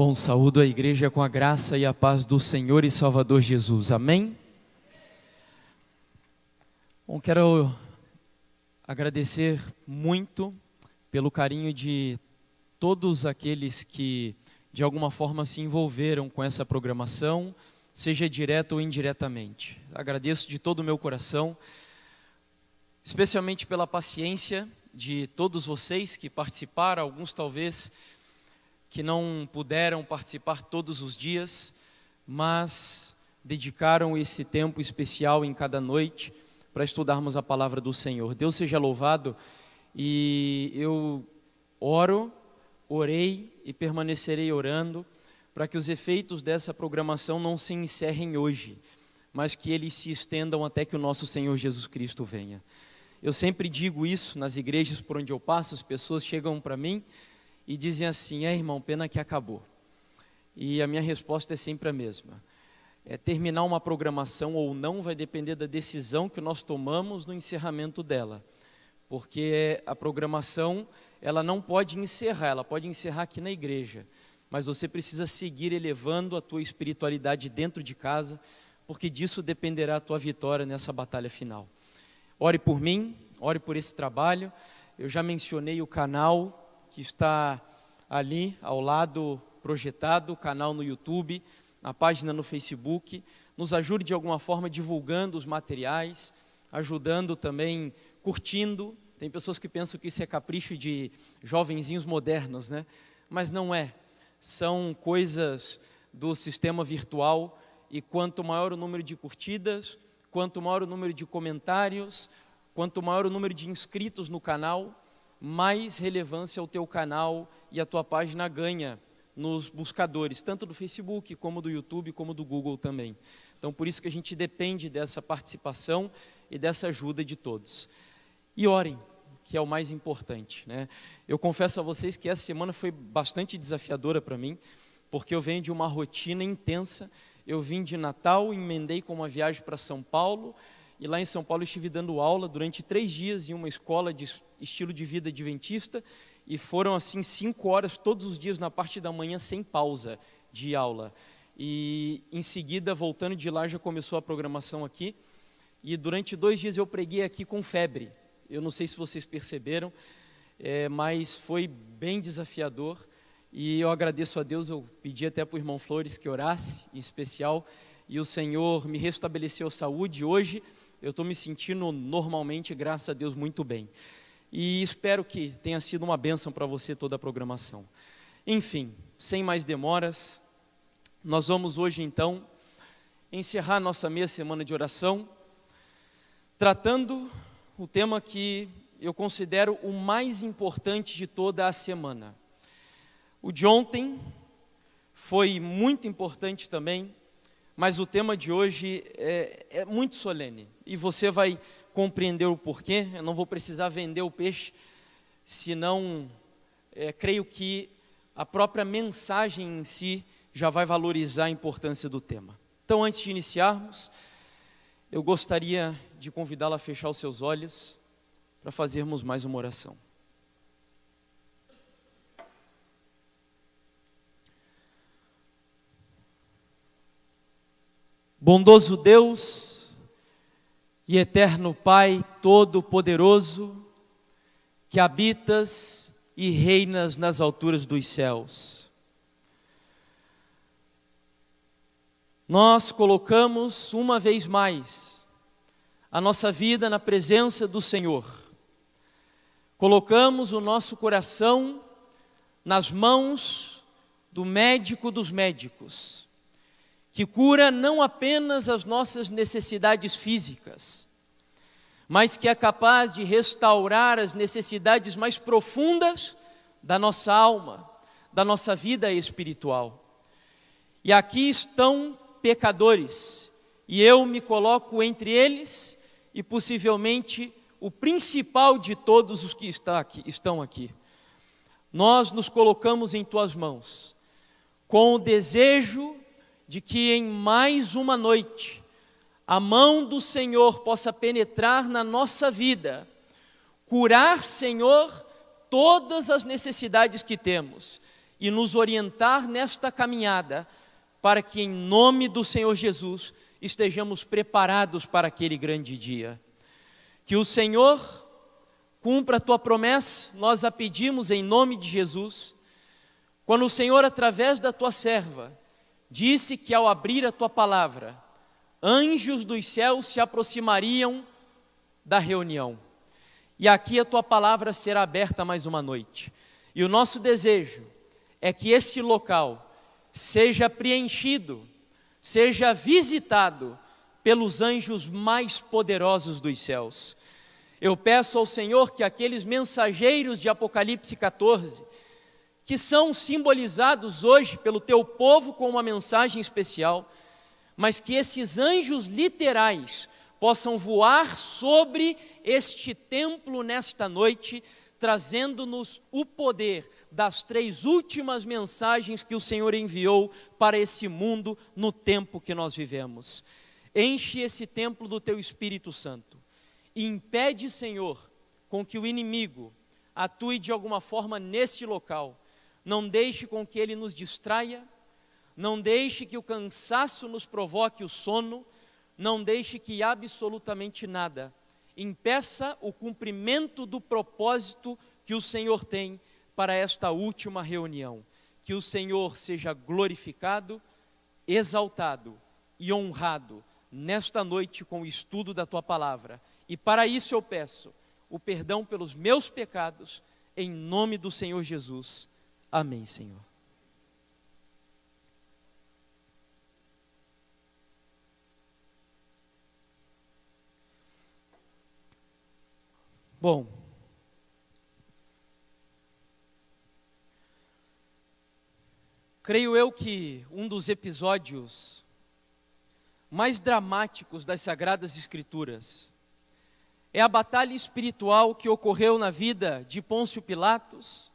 Bom, saúdo a igreja com a graça e a paz do Senhor e Salvador Jesus. Amém? Bom, quero agradecer muito pelo carinho de todos aqueles que de alguma forma se envolveram com essa programação, seja direto ou indiretamente. Agradeço de todo o meu coração, especialmente pela paciência de todos vocês que participaram, alguns talvez que não puderam participar todos os dias, mas dedicaram esse tempo especial em cada noite para estudarmos a palavra do Senhor. Deus seja louvado, e eu orei e permanecerei orando para que os efeitos dessa programação não se encerrem hoje, mas que eles se estendam até que o nosso Senhor Jesus Cristo venha. Eu sempre digo isso nas igrejas por onde eu passo, as pessoas chegam para mim e dizem assim: irmão, pena que acabou. E a minha resposta é sempre a mesma. Terminar uma programação ou não vai depender da decisão que nós tomamos no encerramento dela. Porque a programação, ela não pode encerrar, ela pode encerrar aqui na igreja. Mas você precisa seguir elevando a tua espiritualidade dentro de casa, porque disso dependerá a tua vitória nessa batalha final. Ore por mim, ore por esse trabalho. Eu já mencionei o canal que está ali ao lado projetado, o canal no YouTube, a página no Facebook. Nos ajude de alguma forma divulgando os materiais, ajudando também, curtindo. Tem pessoas que pensam que isso é capricho de jovenzinhos modernos, né? Mas não é. São coisas do sistema virtual, e quanto maior o número de curtidas, quanto maior o número de comentários, quanto maior o número de inscritos no canal, mais relevância o teu canal e a tua página ganha nos buscadores, tanto do Facebook, como do YouTube, como do Google também. Então, por isso que a gente depende dessa participação e dessa ajuda de todos. E orem, que é o mais importante, né? Eu confesso a vocês que essa semana foi bastante desafiadora para mim, porque eu venho de uma rotina intensa. Eu vim de Natal, emendei com uma viagem para São Paulo, e lá em São Paulo estive dando aula durante 3 dias em uma escola de estilo de vida adventista, e foram assim 5 horas todos os dias na parte da manhã sem pausa de aula. E em seguida, voltando de lá, já começou a programação aqui, e durante 2 dias eu preguei aqui com febre. Eu não sei se vocês perceberam, mas foi bem desafiador, e eu agradeço a Deus. Eu pedi até para o irmão Flores que orasse, em especial, e o Senhor me restabeleceu a saúde. Hoje eu estou me sentindo normalmente, graças a Deus, muito bem. E espero que tenha sido uma bênção para você toda a programação. Enfim, sem mais demoras, nós vamos hoje então encerrar nossa meia semana de oração, tratando o tema que eu considero o mais importante de toda a semana. O de ontem foi muito importante também, mas o tema de hoje é muito solene, e você vai compreender o porquê. Eu não vou precisar vender o peixe, senão creio que a própria mensagem em si já vai valorizar a importância do tema. Então, antes de iniciarmos, eu gostaria de convidá-la a fechar os seus olhos para fazermos mais uma oração. Bondoso Deus e eterno Pai Todo-Poderoso, que habitas e reinas nas alturas dos céus, nós colocamos uma vez mais a nossa vida na presença do Senhor. Colocamos o nosso coração nas mãos do médico dos médicos, que cura não apenas as nossas necessidades físicas, mas que é capaz de restaurar as necessidades mais profundas da nossa alma, da nossa vida espiritual. E aqui estão pecadores, e eu me coloco entre eles, e possivelmente o principal de todos os que estão aqui. Nós nos colocamos em tuas mãos, com o desejo de que em mais uma noite a mão do Senhor possa penetrar na nossa vida, curar, Senhor, todas as necessidades que temos, e nos orientar nesta caminhada, para que em nome do Senhor Jesus estejamos preparados para aquele grande dia. Que o Senhor cumpra a tua promessa, nós a pedimos em nome de Jesus. Quando o Senhor, através da tua serva, disse que ao abrir a tua palavra, anjos dos céus se aproximariam da reunião. E aqui a tua palavra será aberta mais uma noite. E o nosso desejo é que esse local seja preenchido, seja visitado pelos anjos mais poderosos dos céus. Eu peço ao Senhor que aqueles mensageiros de Apocalipse 14, que são simbolizados hoje pelo teu povo com uma mensagem especial, mas que esses anjos literais possam voar sobre este templo nesta noite, trazendo-nos o poder das 3 últimas mensagens que o Senhor enviou para esse mundo no tempo que nós vivemos. Enche esse templo do teu Espírito Santo e impede, Senhor, com que o inimigo atue de alguma forma neste local. Não deixe com que ele nos distraia, não deixe que o cansaço nos provoque o sono, não deixe que absolutamente nada impeça o cumprimento do propósito que o Senhor tem para esta última reunião. Que o Senhor seja glorificado, exaltado e honrado nesta noite com o estudo da tua palavra. E para isso eu peço o perdão pelos meus pecados, em nome do Senhor Jesus. Amém, Senhor. Bom, creio eu que um dos episódios mais dramáticos das Sagradas Escrituras é a batalha espiritual que ocorreu na vida de Pôncio Pilatos,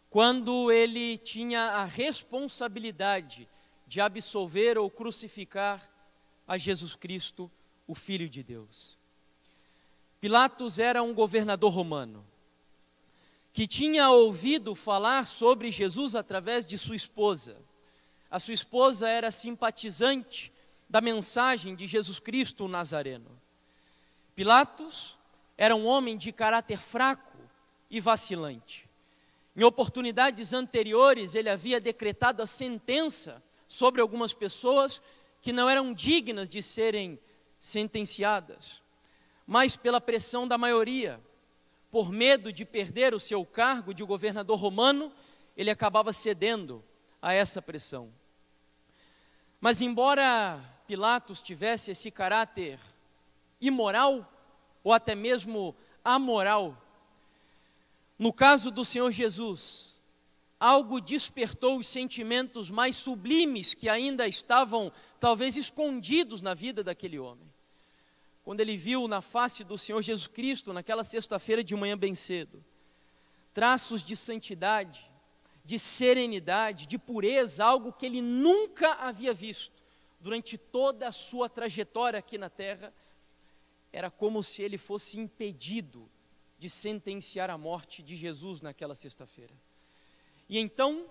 quando ele tinha a responsabilidade de absolver ou crucificar a Jesus Cristo, o Filho de Deus. Pilatos era um governador romano, que tinha ouvido falar sobre Jesus através de sua esposa. A sua esposa era simpatizante da mensagem de Jesus Cristo, o Nazareno. Pilatos era um homem de caráter fraco e vacilante. Em oportunidades anteriores, ele havia decretado a sentença sobre algumas pessoas que não eram dignas de serem sentenciadas. Mas pela pressão da maioria, por medo de perder o seu cargo de governador romano, ele acabava cedendo a essa pressão. Mas embora Pilatos tivesse esse caráter imoral, ou até mesmo amoral, no caso do Senhor Jesus, algo despertou os sentimentos mais sublimes que ainda estavam talvez escondidos na vida daquele homem. Quando ele viu na face do Senhor Jesus Cristo, naquela sexta-feira de manhã bem cedo, traços de santidade, de serenidade, de pureza, algo que ele nunca havia visto durante toda a sua trajetória aqui na terra, era como se ele fosse impedido de sentenciar a morte de Jesus naquela sexta-feira. E então,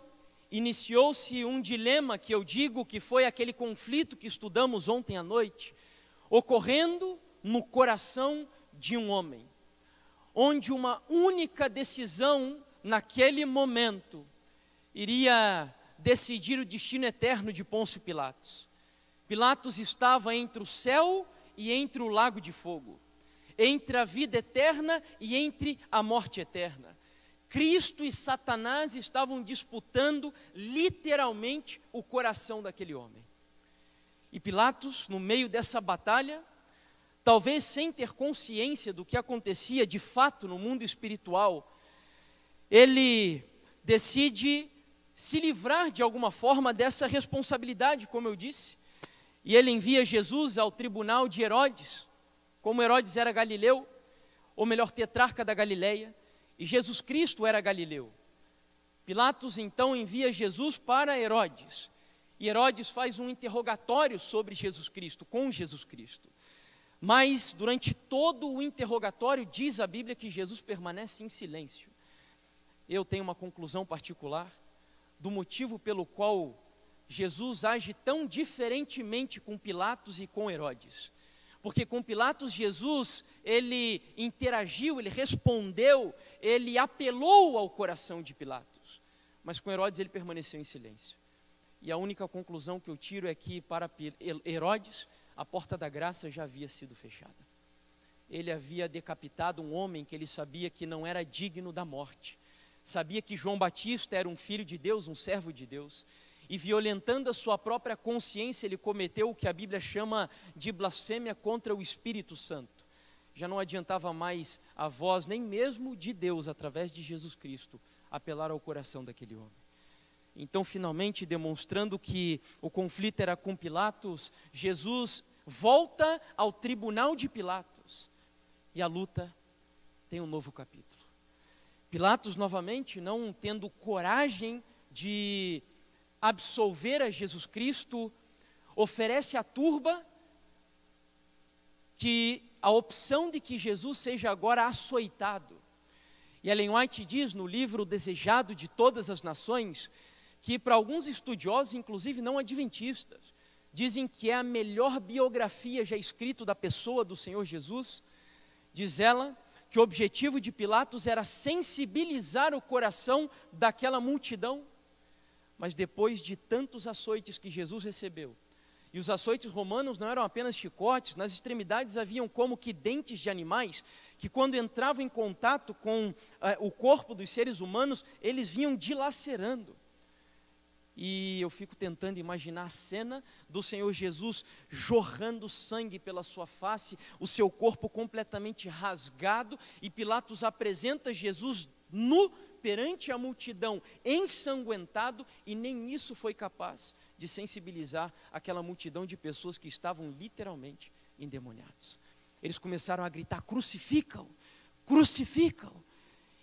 iniciou-se um dilema que eu digo que foi aquele conflito que estudamos ontem à noite, ocorrendo no coração de um homem, onde uma única decisão naquele momento iria decidir o destino eterno de Pôncio Pilatos. Pilatos estava entre o céu e entre o lago de fogo, entre a vida eterna e entre a morte eterna. Cristo e Satanás estavam disputando literalmente o coração daquele homem. E Pilatos, no meio dessa batalha, talvez sem ter consciência do que acontecia de fato no mundo espiritual, ele decide se livrar de alguma forma dessa responsabilidade, como eu disse, e ele envia Jesus ao tribunal de Herodes. Como Herodes era galileu, ou melhor, tetrarca da Galileia, e Jesus Cristo era galileu. Pilatos então envia Jesus para Herodes, e Herodes faz um interrogatório sobre Jesus Cristo, com Jesus Cristo. Mas durante todo o interrogatório diz a Bíblia que Jesus permanece em silêncio. Eu tenho uma conclusão particular. do motivo pelo qual Jesus age tão diferentemente com Pilatos e com Herodes. Porque com Pilatos, Jesus, ele interagiu, ele respondeu, ele apelou ao coração de Pilatos. Mas com Herodes ele permaneceu em silêncio. E a única conclusão que eu tiro é que para Herodes, a porta da graça já havia sido fechada. Ele havia decapitado um homem que ele sabia que não era digno da morte. Sabia que João Batista era um filho de Deus, um servo de Deus. E violentando a sua própria consciência, ele cometeu o que a Bíblia chama de blasfêmia contra o Espírito Santo. Já não adiantava mais a voz, nem mesmo de Deus, através de Jesus Cristo, apelar ao coração daquele homem. Então, finalmente, demonstrando que o conflito era com Pilatos, Jesus volta ao tribunal de Pilatos. E a luta tem um novo capítulo. Pilatos, novamente, não tendo coragem de absolver a Jesus Cristo, oferece à turba que a opção de que Jesus seja agora açoitado. E Ellen White diz no livro Desejado de Todas as Nações, que para alguns estudiosos, inclusive não adventistas, dizem que é a melhor biografia já escrita da pessoa do Senhor Jesus. Diz ela que o objetivo de Pilatos era sensibilizar o coração daquela multidão. Mas depois de tantos açoites que Jesus recebeu, e os açoites romanos não eram apenas chicotes, nas extremidades haviam como que dentes de animais, que quando entravam em contato com o corpo dos seres humanos, eles vinham dilacerando. E eu fico tentando imaginar a cena do Senhor Jesus jorrando sangue pela sua face, o seu corpo completamente rasgado, e Pilatos apresenta Jesus nu perante a multidão, ensanguentado, e nem isso foi capaz de sensibilizar aquela multidão de pessoas que estavam literalmente endemoniados. Eles começaram a gritar: crucificam, crucificam.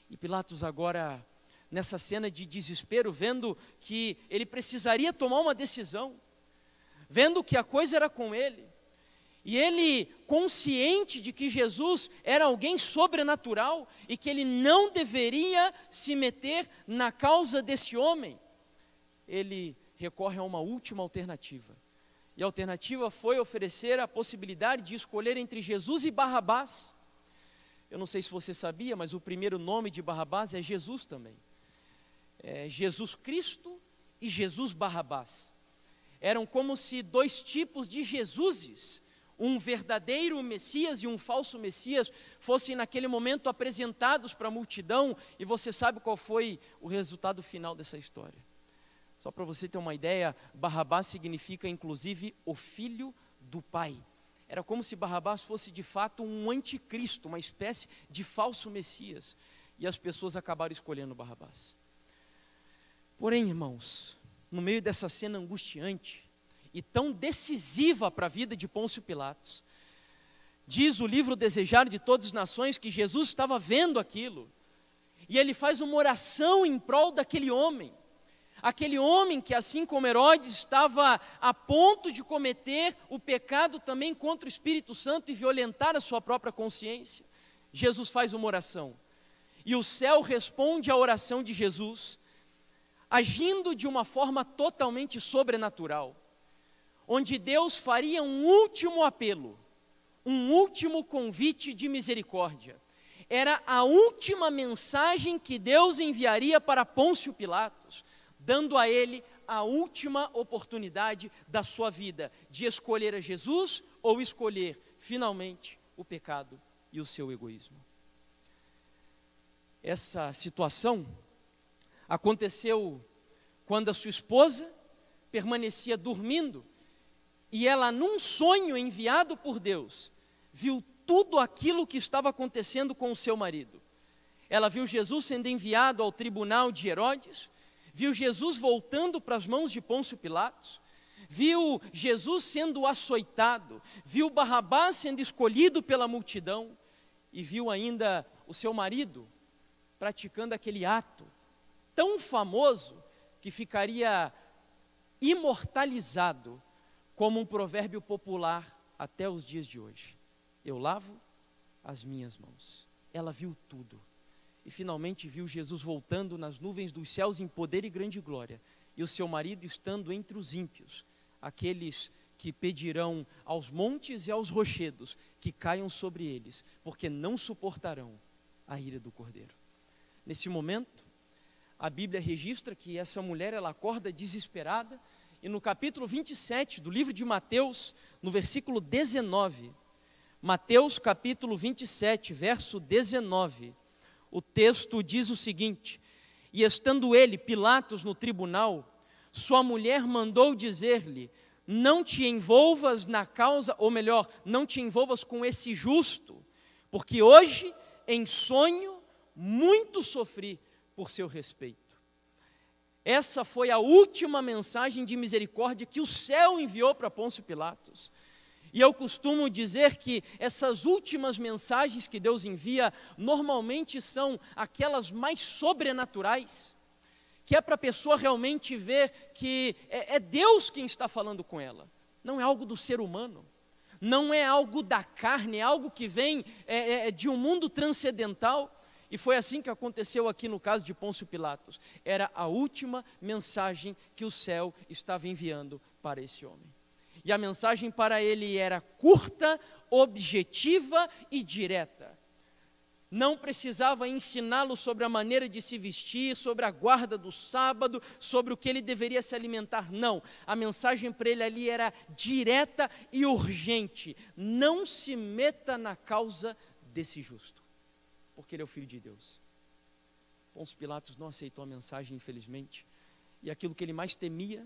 E Pilatos agora, nessa cena de desespero, vendo que ele precisaria tomar uma decisão, vendo que a coisa era com ele, e ele consciente de que Jesus era alguém sobrenatural e que ele não deveria se meter na causa desse homem, ele recorre a uma última alternativa. E a alternativa foi oferecer a possibilidade de escolher entre Jesus e Barrabás. Eu não sei se você sabia, mas o primeiro nome de Barrabás é Jesus também. É Jesus Cristo e Jesus Barrabás. Eram como se dois tipos de Jesuses, um verdadeiro Messias e um falso Messias, fossem naquele momento apresentados para a multidão, e você sabe qual foi o resultado final dessa história. Só para você ter uma ideia, Barrabás significa inclusive o filho do pai. Era como se Barrabás fosse de fato um anticristo, uma espécie de falso Messias, e as pessoas acabaram escolhendo Barrabás. Porém, irmãos, no meio dessa cena angustiante e tão decisiva para a vida de Pôncio Pilatos, diz o livro Desejado de Todas as Nações que Jesus estava vendo aquilo, e ele faz uma oração em prol daquele homem. Aquele homem que, assim como Herodes, estava a ponto de cometer o pecado também contra o Espírito Santo e violentar a sua própria consciência. Jesus faz uma oração, e o céu responde à oração de Jesus, agindo de uma forma totalmente sobrenatural, onde Deus faria um último apelo, um último convite de misericórdia. Era a última mensagem que Deus enviaria para Pôncio Pilatos, dando a ele a última oportunidade da sua vida, de escolher a Jesus ou escolher, finalmente, o pecado e o seu egoísmo. Essa situação aconteceu quando a sua esposa permanecia dormindo, e ela, num sonho enviado por Deus, viu tudo aquilo que estava acontecendo com o seu marido. Ela viu Jesus sendo enviado ao tribunal de Herodes, viu Jesus voltando para as mãos de Pôncio Pilatos, viu Jesus sendo açoitado, viu Barrabás sendo escolhido pela multidão, e viu ainda o seu marido praticando aquele ato tão famoso que ficaria imortalizado como um provérbio popular até os dias de hoje: eu lavo as minhas mãos. Ela viu tudo. e finalmente viu Jesus voltando nas nuvens dos céus em poder e grande glória, e o seu marido estando entre os ímpios, aqueles que pedirão aos montes e aos rochedos que caiam sobre eles, porque não suportarão a ira do Cordeiro. Nesse momento, a Bíblia registra que essa mulher, ela acorda desesperada, e no capítulo 27 do livro de Mateus, no versículo 19, Mateus capítulo 27, verso 19, o texto diz o seguinte: e estando ele, Pilatos, no tribunal, sua mulher mandou dizer-lhe: não te envolvas na causa, ou melhor, não te envolvas com esse justo, porque hoje, em sonho, muito sofri por seu respeito. Essa foi a última mensagem de misericórdia que o céu enviou para Pôncio Pilatos. E eu costumo dizer que essas últimas mensagens que Deus envia, normalmente são aquelas mais sobrenaturais, que é para a pessoa realmente ver que é Deus quem está falando com ela, não é algo do ser humano, não é algo da carne, é algo que vem de um mundo transcendental. E foi assim que aconteceu aqui no caso de Pôncio Pilatos. Era a última mensagem que o céu estava enviando para esse homem. E a mensagem para ele era curta, objetiva e direta. Não precisava ensiná-lo sobre a maneira de se vestir, sobre a guarda do sábado, sobre o que ele deveria se alimentar. Não, a mensagem para ele ali era direta e urgente. Não se meta na causa desse justo, porque ele é o Filho de Deus. Pôncio Pilatos não aceitou a mensagem, infelizmente, e aquilo que ele mais temia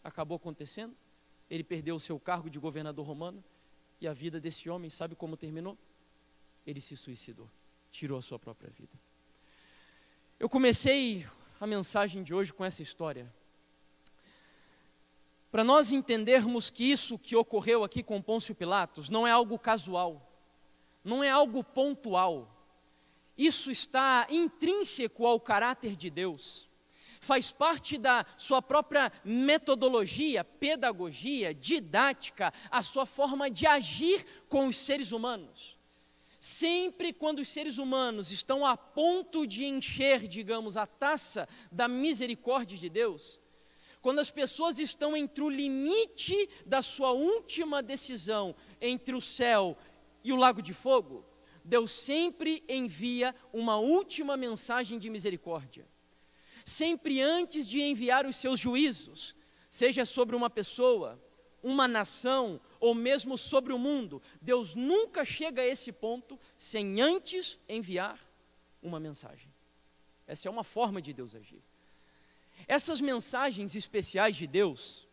acabou acontecendo. Ele perdeu o seu cargo de governador romano, e a vida desse homem, sabe como terminou? Ele se suicidou, tirou a sua própria vida. Eu comecei a mensagem de hoje com essa história, para nós entendermos que isso que ocorreu aqui com Pôncio Pilatos não é algo casual, não é algo pontual. Isso está intrínseco ao caráter de Deus, faz parte da sua própria metodologia, pedagogia, didática, a sua forma de agir com os seres humanos. Sempre quando os seres humanos estão a ponto de encher, digamos, a taça da misericórdia de Deus, quando as pessoas estão entre o limite da sua última decisão, entre o céu e o lago de fogo, Deus sempre envia uma última mensagem de misericórdia. Sempre antes de enviar os seus juízos, seja sobre uma pessoa, uma nação, ou mesmo sobre o mundo, Deus nunca chega a esse ponto sem antes enviar uma mensagem. Essa é uma forma de Deus agir. Essas mensagens especiais de Deus,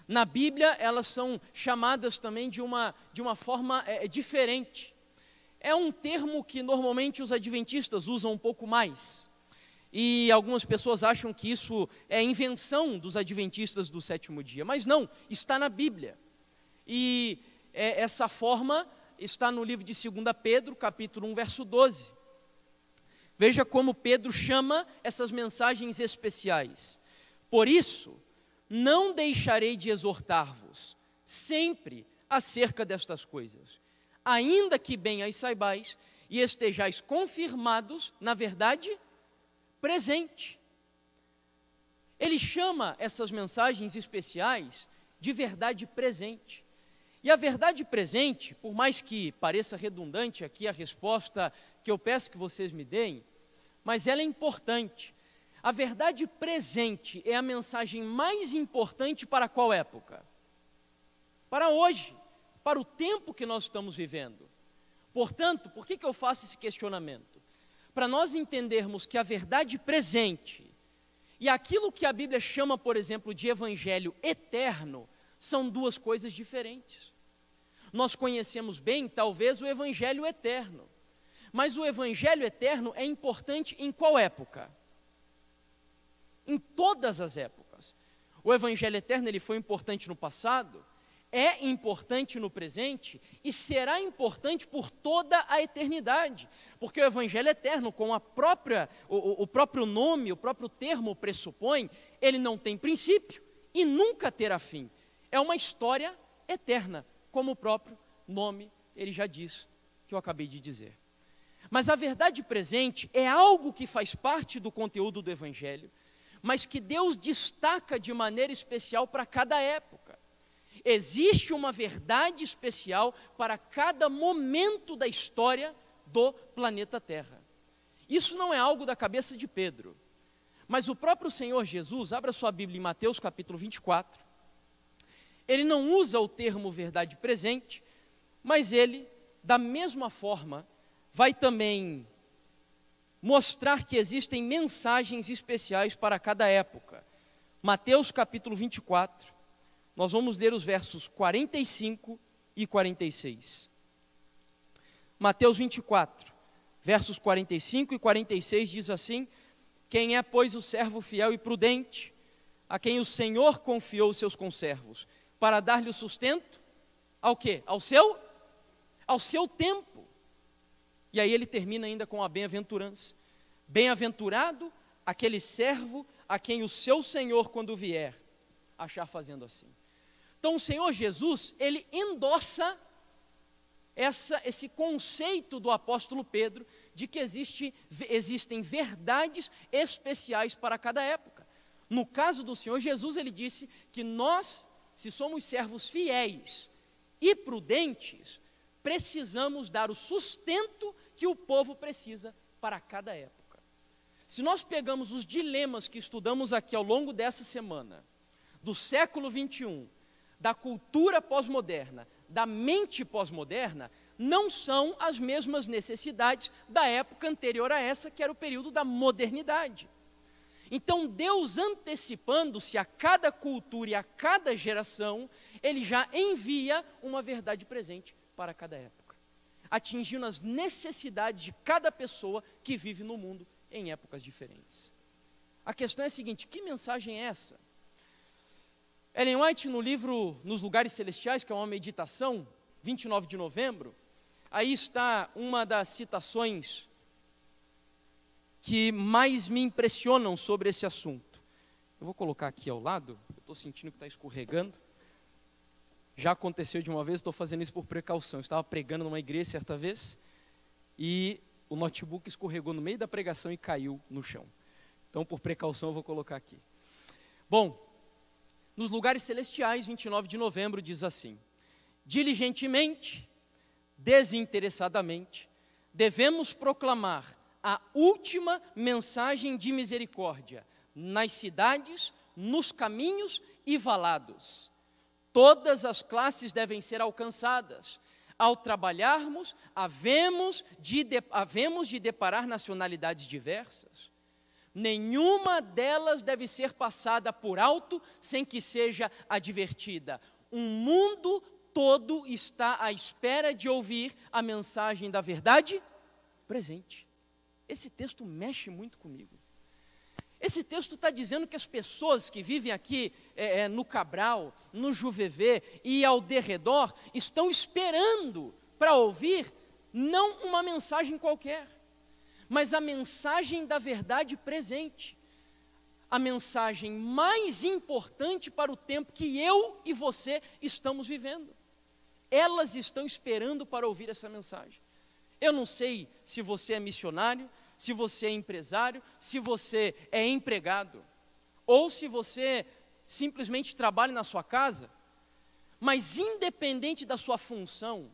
na Bíblia, elas são chamadas também de uma forma diferente. É um termo que normalmente os adventistas usam um pouco mais. E algumas pessoas acham que isso é invenção dos adventistas do sétimo dia. Mas não, está na Bíblia. E essa forma está no livro de 2 Pedro, capítulo 1, verso 12. Veja como Pedro chama essas mensagens especiais. Por isso, não deixarei de exortar-vos sempre acerca destas coisas, ainda que bem as saibais e estejais confirmados na verdade presente. Ele chama essas mensagens especiais de verdade presente. E a verdade presente, por mais que pareça redundante aqui a resposta que eu peço que vocês me deem, mas ela é importante. A verdade presente é a mensagem mais importante para qual época? Para hoje, para o tempo que nós estamos vivendo. Portanto, por que eu faço esse questionamento? Para nós entendermos que a verdade presente e aquilo que a Bíblia chama, por exemplo, de evangelho eterno, são duas coisas diferentes. Nós conhecemos bem, talvez, o evangelho eterno, mas o evangelho eterno é importante em qual época? Em todas as épocas. O evangelho eterno ele foi importante no passado, é importante no presente e será importante por toda a eternidade, porque o evangelho eterno, com o próprio nome, o próprio termo pressupõe, ele não tem princípio e nunca terá fim. É uma história eterna, como o próprio nome ele já diz, que eu acabei de dizer. Mas a verdade presente é algo que faz parte do conteúdo do Evangelho, mas que Deus destaca de maneira especial para cada época. Existe uma verdade especial para cada momento da história do planeta Terra. Isso não é algo da cabeça de Pedro, mas o próprio Senhor Jesus, abra sua Bíblia em Mateus capítulo 24, ele não usa o termo verdade presente, mas ele, da mesma forma, vai também mostrar que existem mensagens especiais para cada época. Mateus capítulo 24, nós vamos ler os versos 45 e 46. Mateus 24, versos 45 e 46 diz assim: quem é, pois, o servo fiel e prudente, a quem o Senhor confiou os seus conservos, para dar-lhe o sustento, ao quê? Ao seu tempo. E aí ele termina ainda com a bem-aventurança. Bem-aventurado aquele servo a quem o seu Senhor, quando vier, achar fazendo assim. Então o Senhor Jesus, ele endossa esse conceito do apóstolo Pedro, de que existem verdades especiais para cada época. No caso do Senhor Jesus, ele disse que nós, se somos servos fiéis e prudentes, precisamos dar o sustento que o povo precisa para cada época. Se nós pegamos os dilemas que estudamos aqui ao longo dessa semana, do século 21, da cultura pós-moderna, da mente pós-moderna, não são as mesmas necessidades da época anterior a essa, que era o período da modernidade. Então Deus, antecipando-se a cada cultura e a cada geração, ele já envia uma verdade presente para cada época, atingindo as necessidades de cada pessoa que vive no mundo em épocas diferentes. A questão é a seguinte: que mensagem é essa? Ellen White, no livro Nos Lugares Celestiais, que é uma meditação, 29 de novembro, aí está uma das citações que mais me impressionam sobre esse assunto. Eu vou colocar aqui ao lado, eu estou sentindo que está escorregando. Já aconteceu de uma vez, estou fazendo isso por precaução. Eu estava pregando numa igreja certa vez e o notebook escorregou no meio da pregação e caiu no chão. Então, por precaução, eu vou colocar aqui. Bom, Nos Lugares Celestiais, 29 de novembro, diz assim: diligentemente, desinteressadamente, devemos proclamar a última mensagem de misericórdia nas cidades, nos caminhos e valados. Todas as classes devem ser alcançadas. Ao trabalharmos, havemos de deparar nacionalidades diversas. Nenhuma delas deve ser passada por alto sem que seja advertida. Um mundo todo está à espera de ouvir a mensagem da verdade presente. Esse texto mexe muito comigo. Esse texto está dizendo que as pessoas que vivem aqui no Cabral, no Juvevê e ao derredor, estão esperando para ouvir não uma mensagem qualquer, mas a mensagem da verdade presente. A mensagem mais importante para o tempo que eu e você estamos vivendo. Elas estão esperando para ouvir essa mensagem. Eu não sei se você é missionário, se você é empresário, se você é empregado, ou se você simplesmente trabalha na sua casa, mas independente da sua função,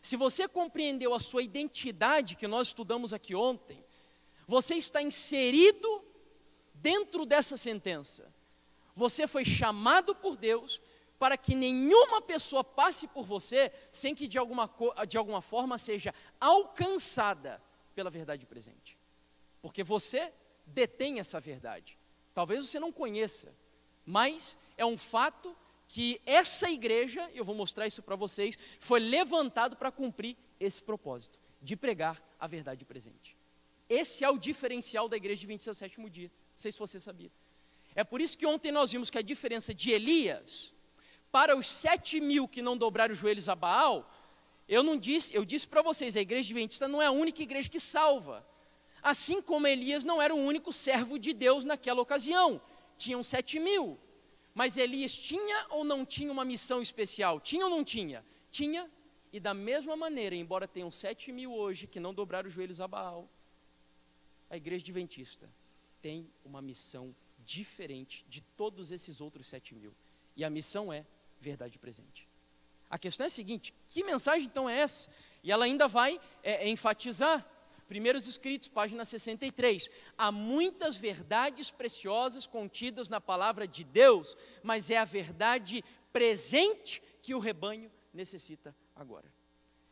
se você compreendeu a sua identidade, que nós estudamos aqui ontem, você está inserido dentro dessa sentença. Você foi chamado por Deus para que nenhuma pessoa passe por você sem que de alguma forma seja alcançada pela verdade presente. Porque você detém essa verdade. Talvez você não conheça, mas é um fato que essa igreja, eu vou mostrar isso para vocês, foi levantado para cumprir esse propósito, de pregar a verdade presente. Esse é o diferencial da igreja de 27º dia, não sei se você sabia. É por isso que ontem nós vimos que a diferença de Elias para os 7.000 que não dobraram os joelhos a Baal, eu disse para vocês, a igreja adventista não é a única igreja que salva. Assim como Elias não era o único servo de Deus naquela ocasião, tinham 7.000. Mas Elias tinha ou não tinha uma missão especial? Tinha ou não tinha? Tinha. E da mesma maneira, embora tenham 7.000 hoje que não dobraram os joelhos a Baal, a igreja adventista tem uma missão diferente de todos esses outros 7.000. E a missão é verdade presente. A questão é a seguinte: que mensagem então é essa? E ela ainda vai enfatizar. Primeiros Escritos, página 63. Há muitas verdades preciosas contidas na palavra de Deus, mas é a verdade presente que o rebanho necessita agora.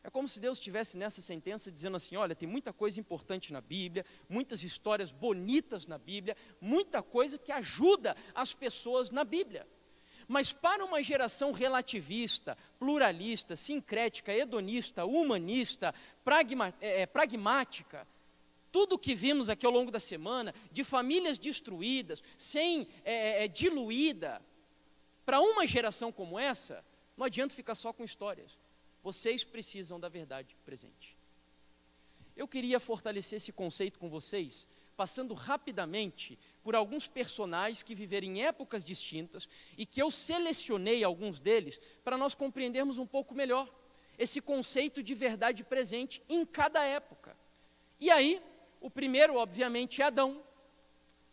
É como se Deus estivesse nessa sentença dizendo assim: olha, tem muita coisa importante na Bíblia, muitas histórias bonitas na Bíblia, muita coisa que ajuda as pessoas na Bíblia. Mas para uma geração relativista, pluralista, sincrética, hedonista, humanista, pragmática, tudo o que vimos aqui ao longo da semana, de famílias destruídas, diluída, para uma geração como essa, não adianta ficar só com histórias. Vocês precisam da verdade presente. Eu queria fortalecer esse conceito com vocês, passando rapidamente por alguns personagens que viveram em épocas distintas e que eu selecionei alguns deles para nós compreendermos um pouco melhor esse conceito de verdade presente em cada época. E aí, o primeiro, obviamente, é Adão,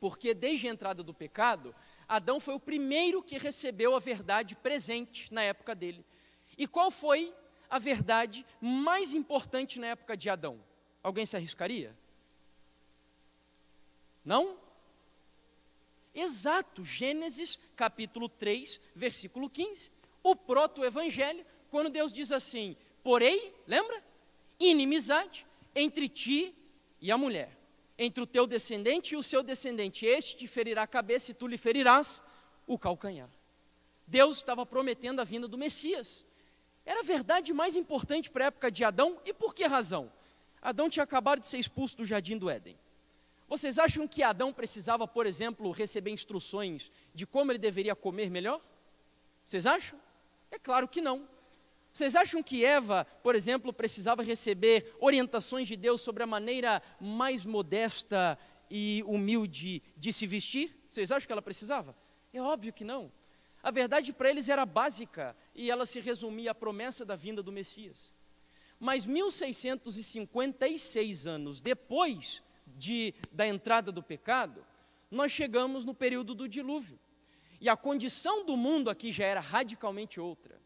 porque desde a entrada do pecado, Adão foi o primeiro que recebeu a verdade presente na época dele. E qual foi a verdade mais importante na época de Adão? Alguém se arriscaria? Não? Exato, Gênesis capítulo 3, versículo 15, o proto-evangelho, quando Deus diz assim: porém, lembra? Inimizade entre ti e a mulher, entre o teu descendente e o seu descendente, este te ferirá a cabeça e tu lhe ferirás o calcanhar. Deus estava prometendo a vinda do Messias. Era a verdade mais importante para a época de Adão, e por que razão? Adão tinha acabado de ser expulso do jardim do Éden. Vocês acham que Adão precisava, por exemplo, receber instruções de como ele deveria comer melhor? Vocês acham? É claro que não. Vocês acham que Eva, por exemplo, precisava receber orientações de Deus sobre a maneira mais modesta e humilde de se vestir? Vocês acham que ela precisava? É óbvio que não. A verdade para eles era básica e ela se resumia à promessa da vinda do Messias. Mas 1656 anos depois da entrada do pecado, nós chegamos no período do dilúvio. E a condição do mundo aqui já era radicalmente outra.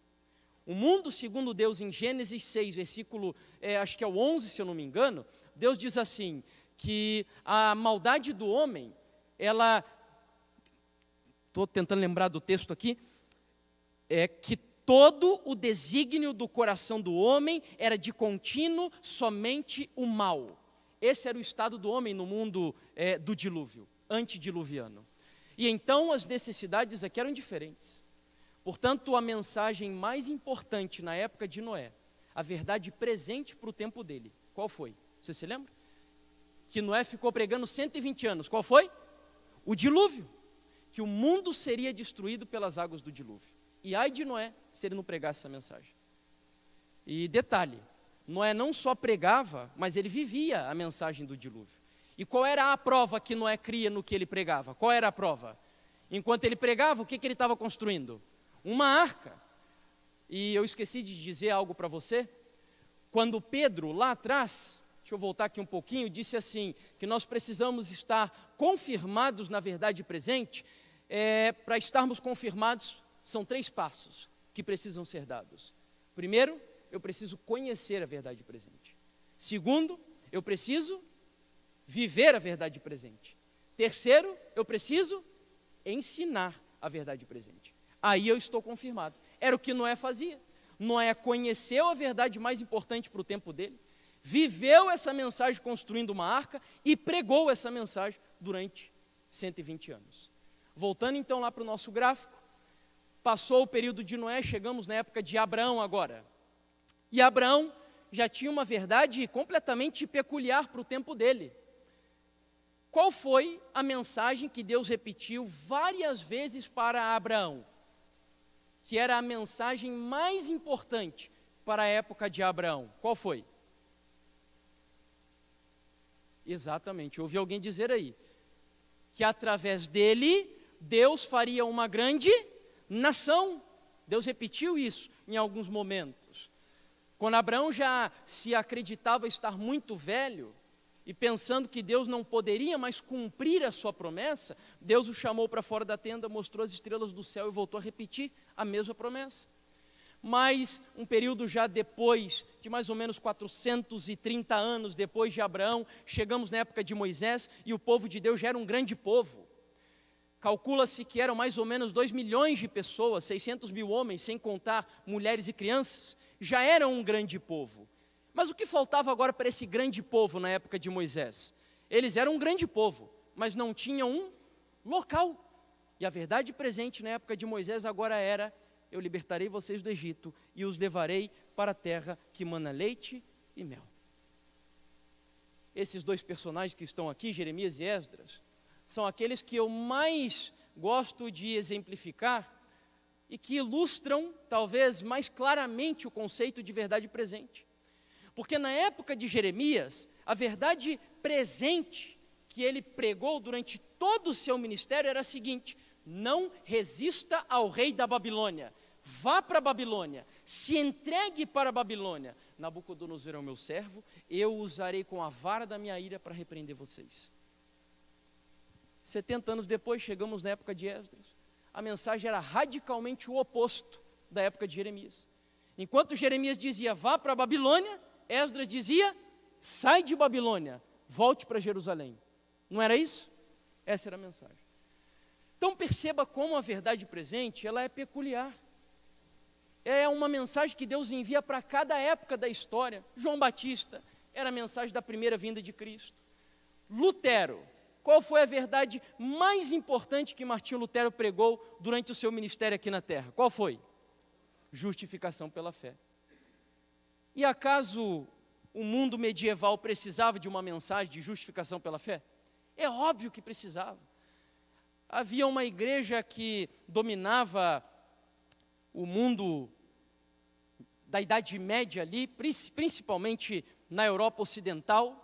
O mundo, segundo Deus, em Gênesis 6, versículo, acho que é o 11, se eu não me engano, Deus diz assim, que a maldade do homem, ela, estou tentando lembrar do texto aqui, é que todo o desígnio do coração do homem era de contínuo somente o mal. Esse era o estado do homem no mundo do dilúvio, antediluviano. E então as necessidades aqui eram diferentes. Portanto, a mensagem mais importante na época de Noé, a verdade presente para o tempo dele, qual foi? Você se lembra? Que Noé ficou pregando 120 anos. Qual foi? O dilúvio. Que o mundo seria destruído pelas águas do dilúvio. E ai de Noé se ele não pregasse essa mensagem. E detalhe, Noé não só pregava, mas ele vivia a mensagem do dilúvio. E qual era a prova que Noé cria no que ele pregava? Qual era a prova? Enquanto ele pregava, o que ele estava construindo? Uma arca. E eu esqueci de dizer algo para você. Quando Pedro, lá atrás, deixa eu voltar aqui um pouquinho, disse assim, que nós precisamos estar confirmados na verdade presente. Para estarmos confirmados, são 3 passos que precisam ser dados. Primeiro, eu preciso conhecer a verdade presente. Segundo, eu preciso viver a verdade presente. Terceiro, eu preciso ensinar a verdade presente. Aí eu estou confirmado. Era o que Noé fazia. Noé conheceu a verdade mais importante para o tempo dele, viveu essa mensagem construindo uma arca e pregou essa mensagem durante 120 anos. Voltando então lá para o nosso gráfico, passou o período de Noé, chegamos na época de Abraão agora. E Abraão já tinha uma verdade completamente peculiar para o tempo dele. Qual foi a mensagem que Deus repetiu várias vezes para Abraão? Que era a mensagem mais importante para a época de Abraão. Qual foi? Exatamente, ouvi alguém dizer aí, que através dele, Deus faria uma grande nação. Deus repetiu isso em alguns momentos. Quando Abraão já se acreditava estar muito velho, e pensando que Deus não poderia mais cumprir a sua promessa, Deus o chamou para fora da tenda, mostrou as estrelas do céu e voltou a repetir a mesma promessa. Mas um período já depois, de mais ou menos 430 anos depois de Abraão, chegamos na época de Moisés e o povo de Deus já era um grande povo. Calcula-se que eram mais ou menos 2 milhões de pessoas, 600 mil homens, sem contar mulheres e crianças, já eram um grande povo. Mas o que faltava agora para esse grande povo na época de Moisés? Eles eram um grande povo, mas não tinham um local. E a verdade presente na época de Moisés agora era: eu libertarei vocês do Egito e os levarei para a terra que mana leite e mel. Esses dois personagens que estão aqui, Jeremias e Esdras, são aqueles que eu mais gosto de exemplificar e que ilustram talvez mais claramente o conceito de verdade presente. Porque na época de Jeremias, a verdade presente que ele pregou durante todo o seu ministério era a seguinte: não resista ao rei da Babilônia, vá para a Babilônia, se entregue para a Babilônia. Nabucodonosor é o meu servo, eu usarei com a vara da minha ira para repreender vocês. 70 anos depois, chegamos na época de Esdras. A mensagem era radicalmente o oposto da época de Jeremias. Enquanto Jeremias dizia, vá para a Babilônia, Esdras dizia, sai de Babilônia, volte para Jerusalém. Não era isso? Essa era a mensagem. Então perceba como a verdade presente, ela é peculiar. É uma mensagem que Deus envia para cada época da história. João Batista era a mensagem da primeira vinda de Cristo. Lutero, qual foi a verdade mais importante que Martinho Lutero pregou durante o seu ministério aqui na terra? Qual foi? Justificação pela fé. E acaso o mundo medieval precisava de uma mensagem de justificação pela fé? É óbvio que precisava. Havia uma igreja que dominava o mundo da Idade Média ali, principalmente na Europa Ocidental,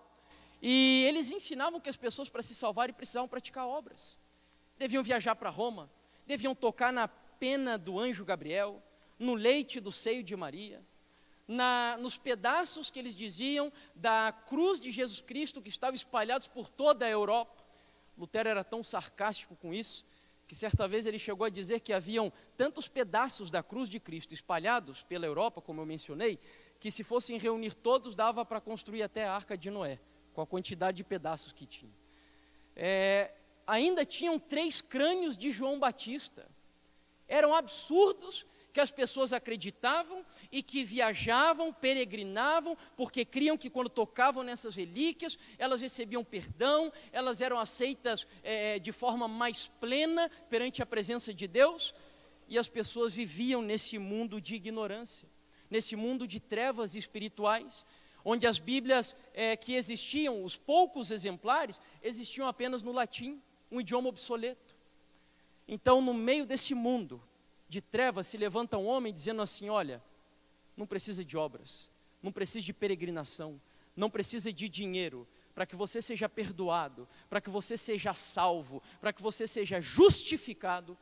e eles ensinavam que as pessoas, para se salvarem, precisavam praticar obras. Deviam viajar para Roma, deviam tocar na pena do anjo Gabriel, no leite do seio de Maria, nos pedaços que eles diziam da cruz de Jesus Cristo, que estavam espalhados por toda a Europa. Lutero era tão sarcástico com isso, que certa vez ele chegou a dizer que haviam tantos pedaços da cruz de Cristo espalhados pela Europa, como eu mencionei, que se fossem reunir todos, dava para construir até a Arca de Noé, com a quantidade de pedaços que tinha. Ainda tinham 3 crânios de João Batista. Eram absurdos que as pessoas acreditavam e que viajavam, peregrinavam, porque criam que quando tocavam nessas relíquias, elas recebiam perdão, elas eram aceitas de forma mais plena perante a presença de Deus, e as pessoas viviam nesse mundo de ignorância, nesse mundo de trevas espirituais, onde as Bíblias que existiam, os poucos exemplares, existiam apenas no latim, um idioma obsoleto. Então, no meio desse mundo de trevas, se levanta um homem dizendo assim, olha, não precisa de obras, não precisa de peregrinação, não precisa de dinheiro, para que você seja perdoado, para que você seja salvo, para que você seja justificado,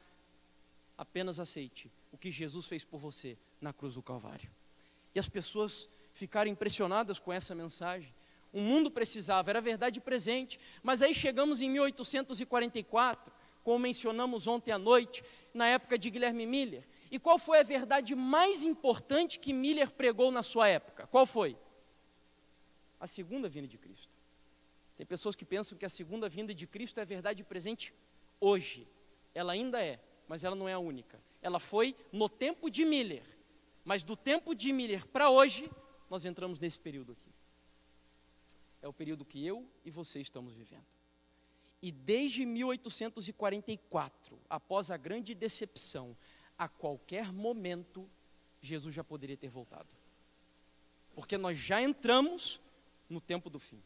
apenas aceite o que Jesus fez por você na cruz do Calvário. E as pessoas ficaram impressionadas com essa mensagem. O mundo precisava, era verdade presente, mas aí chegamos em 1844, como mencionamos ontem à noite, na época de Guilherme Miller. E qual foi a verdade mais importante que Miller pregou na sua época? Qual foi? A segunda vinda de Cristo. Tem pessoas que pensam que a segunda vinda de Cristo é a verdade presente hoje. Ela ainda é, mas ela não é a única. Ela foi no tempo de Miller, mas do tempo de Miller para hoje, nós entramos nesse período aqui. É o período que eu e você estamos vivendo. E desde 1844, após a grande decepção, a qualquer momento, Jesus já poderia ter voltado. Porque nós já entramos no tempo do fim.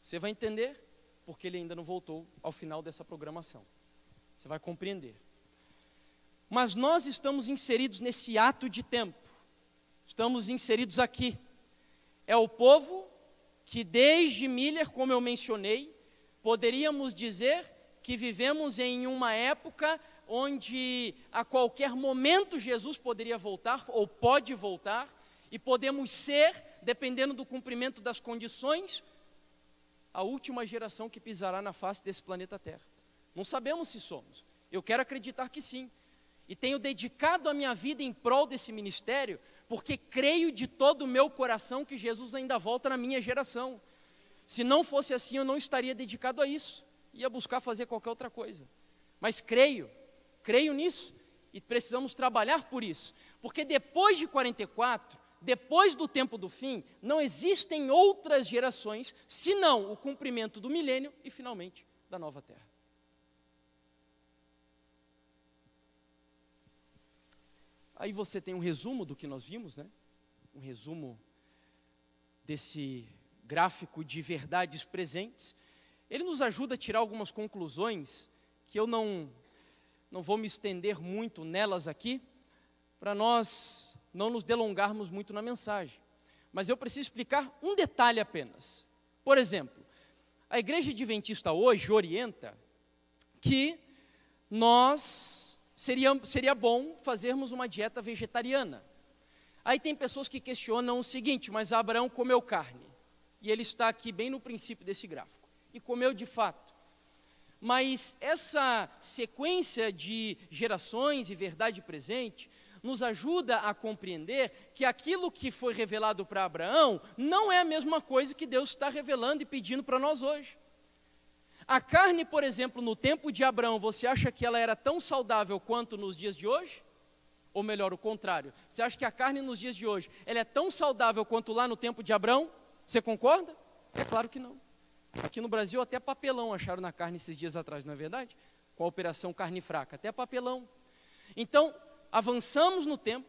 Você vai entender porque ele ainda não voltou ao final dessa programação. Você vai compreender. Mas nós estamos inseridos nesse ato de tempo. Estamos inseridos aqui. É o povo que desde Miller, como eu mencionei, poderíamos dizer que vivemos em uma época onde a qualquer momento Jesus poderia voltar, ou pode voltar, E podemos ser, dependendo do cumprimento das condições, a última geração que pisará na face desse planeta Terra. Não sabemos se somos. Eu quero acreditar que sim. E tenho dedicado a minha vida em prol desse ministério, porque creio de todo o meu coração que Jesus ainda volta na minha geração. Se não fosse assim, eu não estaria dedicado a isso. Ia buscar fazer qualquer outra coisa. Mas creio nisso. E precisamos trabalhar por isso. Porque depois de 44, depois do tempo do fim, não existem outras gerações, senão o cumprimento do milênio e, finalmente, da nova terra. Aí você tem um resumo do que nós vimos, né? Um resumo desse gráfico de verdades presentes. Ele nos ajuda a tirar algumas conclusões que eu não vou me estender muito nelas aqui, para nós não nos delongarmos muito na mensagem. Mas eu preciso explicar um detalhe apenas. Por exemplo, a Igreja Adventista hoje orienta que seria bom fazermos uma dieta vegetariana. Aí tem pessoas que questionam o seguinte: mas Abraão comeu carne, e ele está aqui bem no princípio desse gráfico, e comeu de fato. Mas essa sequência de gerações e verdade presente nos ajuda a compreender que aquilo que foi revelado para Abraão não é a mesma coisa que Deus está revelando e pedindo para nós hoje. A carne, por exemplo, no tempo de Abraão, você acha que ela era tão saudável quanto nos dias de hoje? Ou melhor, o contrário. Você acha que a carne nos dias de hoje, ela é tão saudável quanto lá no tempo de Abraão? Você concorda? É claro que não. Aqui no Brasil até papelão acharam na carne esses dias atrás, não é verdade? Com a operação carne fraca, até papelão. Então, avançamos no tempo,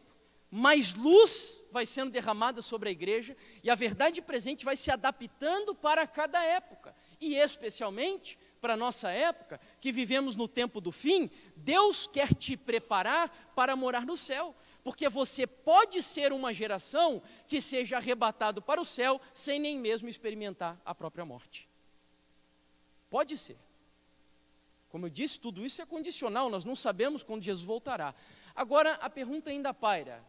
mais luz vai sendo derramada sobre a igreja, e a verdade presente vai se adaptando para cada época. E especialmente para a nossa época, que vivemos no tempo do fim, Deus quer te preparar para morar no céu, porque você pode ser uma geração que seja arrebatado para o céu sem nem mesmo experimentar a própria morte. Pode ser. Como eu disse, tudo isso é condicional, nós não sabemos quando Jesus voltará. Agora, a pergunta ainda paira: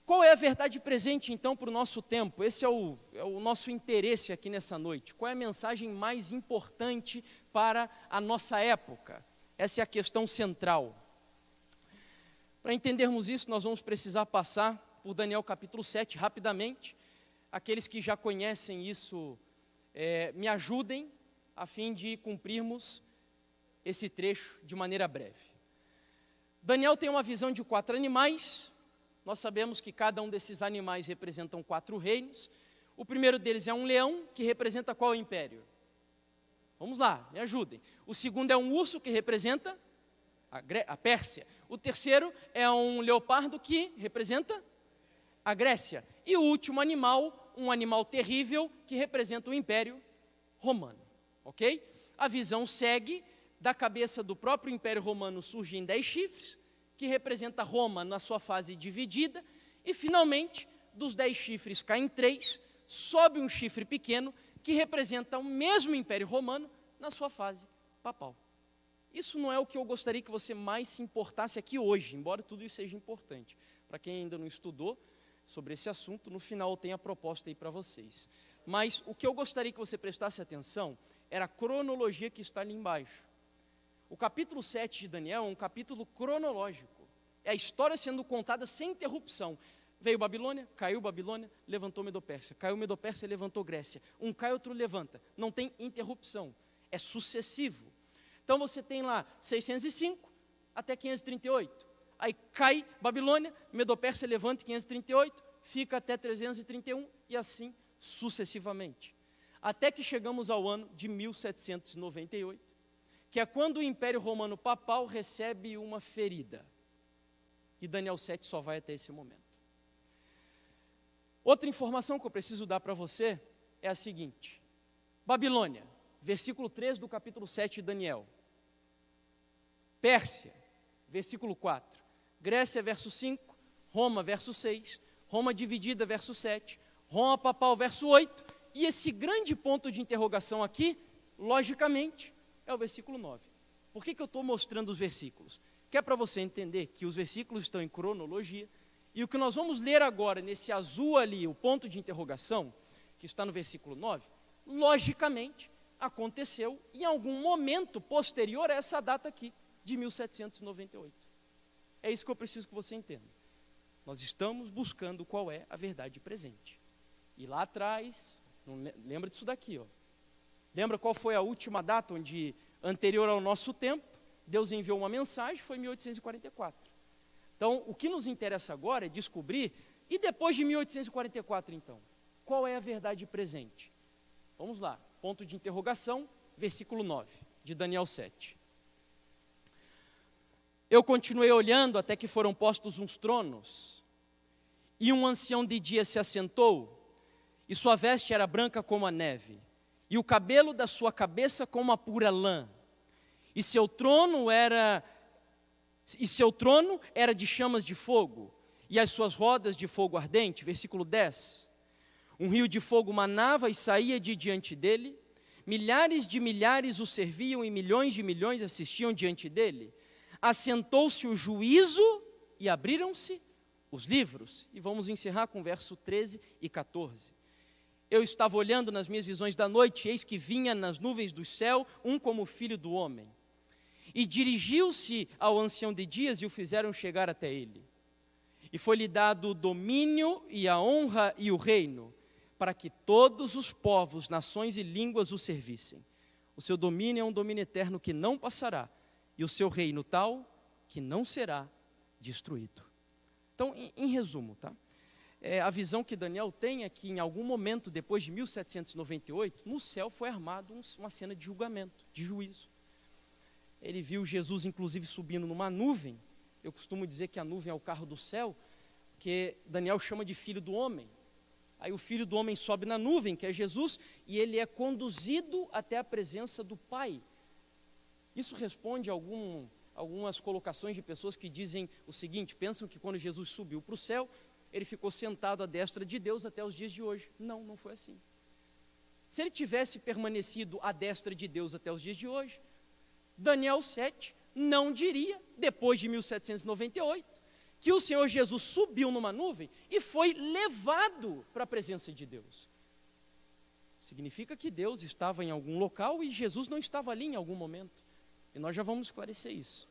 qual é a verdade presente, então, para o nosso tempo? Esse é o nosso interesse aqui nessa noite. Qual é a mensagem mais importante para a nossa época? Essa é a questão central. Para entendermos isso, nós vamos precisar passar por Daniel capítulo 7, rapidamente. Aqueles que já conhecem isso, me ajudem, a fim de cumprirmos esse trecho de maneira breve. Daniel tem uma visão de 4 animais. Nós sabemos que cada um desses animais representam 4 reinos. O primeiro deles é um leão, que representa qual império? Vamos lá, me ajudem. O segundo é um urso, que representa a Pérsia. O terceiro é um leopardo, que representa a Grécia. E o último animal, um animal terrível, que representa o Império Romano. Ok? A visão segue: da cabeça do próprio Império Romano surgem 10 chifres, que representa Roma na sua fase dividida, e finalmente, dos 10 chifres caem 3, sobe um chifre pequeno, que representa o mesmo Império Romano na sua fase papal. Isso não é o que eu gostaria que você mais se importasse aqui hoje, embora tudo isso seja importante. Para quem ainda não estudou sobre esse assunto, no final eu tenho a proposta aí para vocês. Mas o que eu gostaria que você prestasse atenção era a cronologia que está ali embaixo. O capítulo 7 de Daniel é um capítulo cronológico. É a história sendo contada sem interrupção. Veio Babilônia, caiu Babilônia, levantou Medopérsia. Caiu Medopérsia, levantou Grécia. Um cai, outro levanta. Não tem interrupção. É sucessivo. Então você tem lá 605 até 538. Aí cai Babilônia, Medopérsia levanta em 538, fica até 331 e assim sucessivamente. Até que chegamos ao ano de 1798, que é quando o Império Romano Papal recebe uma ferida. E Daniel 7 só vai até esse momento. Outra informação que eu preciso dar para você é a seguinte: Babilônia, versículo 3 do capítulo 7 de Daniel. Pérsia, versículo 4. Grécia, verso 5. Roma, verso 6. Roma dividida, verso 7. Roma papal, verso 8. E esse grande ponto de interrogação aqui, logicamente, é o versículo 9. Por que eu estou mostrando os versículos? Que é para você entender que os versículos estão em cronologia E o que nós vamos ler agora, nesse azul ali, o ponto de interrogação, que está no versículo 9, logicamente aconteceu em algum momento posterior a essa data aqui, de 1798. É isso que eu preciso que você entenda. Nós estamos buscando qual é a verdade presente. E lá atrás, lembra disso daqui, ó. Lembra qual foi a última data anterior ao nosso tempo? Deus enviou uma mensagem, foi 1844. Então, o que nos interessa agora é descobrir, e depois de 1844 então, qual é a verdade presente? Vamos lá, ponto de interrogação, versículo 9, de Daniel 7. Eu continuei olhando até que foram postos uns tronos, e um ancião de dia se assentou, e sua veste era branca como a neve, e o cabelo da sua cabeça como a pura lã, e seu trono era de chamas de fogo, e as suas rodas de fogo ardente. Versículo 10. Um rio de fogo manava e saía de diante dele, milhares de milhares o serviam e milhões de milhões assistiam diante dele. Assentou-se o juízo e abriram-se os livros. E vamos encerrar com verso 13 e 14. Eu estava olhando nas minhas visões da noite, eis que vinha nas nuvens do céu um como filho do homem. E dirigiu-se ao ancião de dias e o fizeram chegar até ele. E foi-lhe dado o domínio e a honra e o reino, para que todos os povos, nações e línguas o servissem. O seu domínio é um domínio eterno que não passará, e o seu reino tal que não será destruído. Então, em resumo, tá? A visão que Daniel tem é que em algum momento, depois de 1798, no céu foi armada uma cena de julgamento, de juízo. Ele viu Jesus, inclusive, subindo numa nuvem. Eu costumo dizer que a nuvem é o carro do céu, que Daniel chama de filho do homem. Aí o filho do homem sobe na nuvem, que é Jesus, e ele é conduzido até a presença do Pai. Isso responde a algumas colocações de pessoas que dizem o seguinte: pensam que quando Jesus subiu para o céu, ele ficou sentado à destra de Deus até os dias de hoje. Não, não foi assim. Se ele tivesse permanecido à destra de Deus até os dias de hoje, Daniel 7 não diria, depois de 1798, que o Senhor Jesus subiu numa nuvem e foi levado para a presença de Deus. Significa que Deus estava em algum local e Jesus não estava ali em algum momento. E nós já vamos esclarecer isso.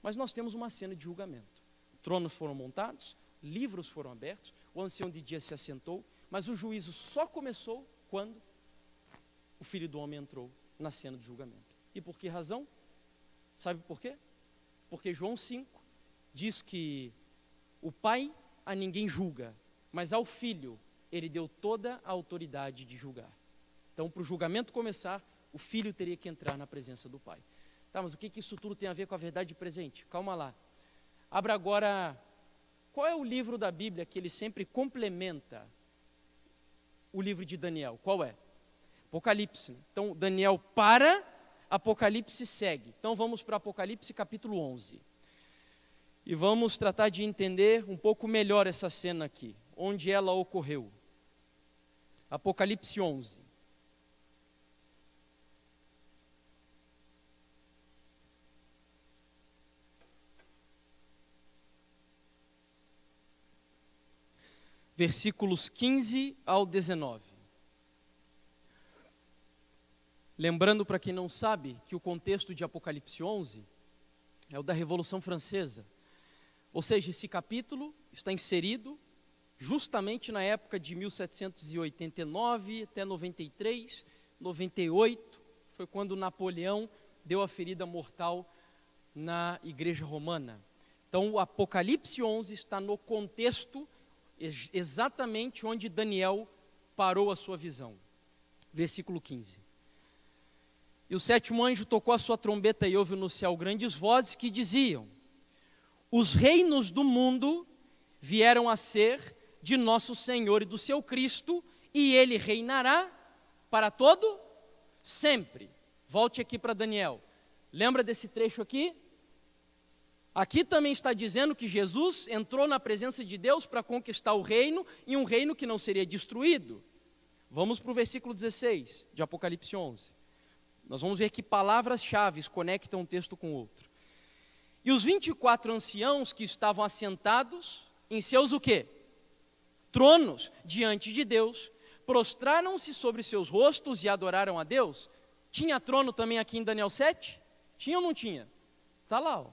Mas nós temos uma cena de julgamento. Tronos foram montados, livros foram abertos, o ancião de dia se assentou, mas o juízo só começou quando o Filho do Homem entrou na cena de julgamento. E por que razão? Sabe por quê? Porque João 5 diz que o Pai a ninguém julga, mas ao Filho ele deu toda a autoridade de julgar. Então, para o julgamento começar, o Filho teria que entrar na presença do Pai. Tá, mas o que isso tudo tem a ver com a verdade presente? Calma lá. Abra agora, qual é o livro da Bíblia que ele sempre complementa o livro de Daniel? Qual é? Apocalipse. Então, Daniel para, Apocalipse segue. Então, vamos para Apocalipse capítulo 11. E vamos tratar de entender um pouco melhor essa cena aqui, onde ela ocorreu. Apocalipse 11. Versículos 15 ao 19. Lembrando para quem não sabe que o contexto de Apocalipse 11 é o da Revolução Francesa. Ou seja, esse capítulo está inserido justamente na época de 1789 até 93, 98, foi quando Napoleão deu a ferida mortal na Igreja Romana. Então, o Apocalipse 11 está no contexto exatamente onde Daniel parou a sua visão. Versículo 15. E o sétimo anjo tocou a sua trombeta e houve no céu grandes vozes que diziam: os reinos do mundo vieram a ser de nosso Senhor e do seu Cristo, e ele reinará para todo sempre. Volte aqui para Daniel. Lembra desse trecho aqui? Aqui também está dizendo que Jesus entrou na presença de Deus para conquistar o reino, e um reino que não seria destruído. Vamos para o versículo 16 de Apocalipse 11. Nós vamos ver que palavras-chave conectam um texto com o outro. E os 24 anciãos que estavam assentados em seus o quê? Tronos diante de Deus, prostraram-se sobre seus rostos e adoraram a Deus. Tinha trono também aqui em Daniel 7? Tinha ou não tinha? Está lá, ó.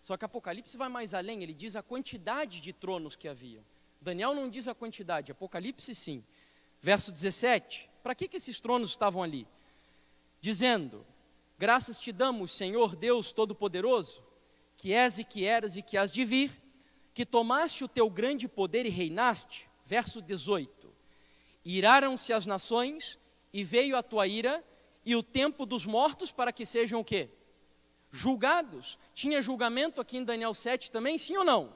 Só que Apocalipse vai mais além, ele diz a quantidade de tronos que havia. Daniel não diz a quantidade, Apocalipse sim. Verso 17, para que esses tronos estavam ali? Dizendo, graças te damos, Senhor Deus Todo-Poderoso, que és e que eras e que has de vir, que tomaste o teu grande poder e reinaste. Verso 18, iraram-se as nações e veio a tua ira e o tempo dos mortos para que sejam o quê? Julgados. Tinha julgamento aqui em Daniel 7 também, sim ou não?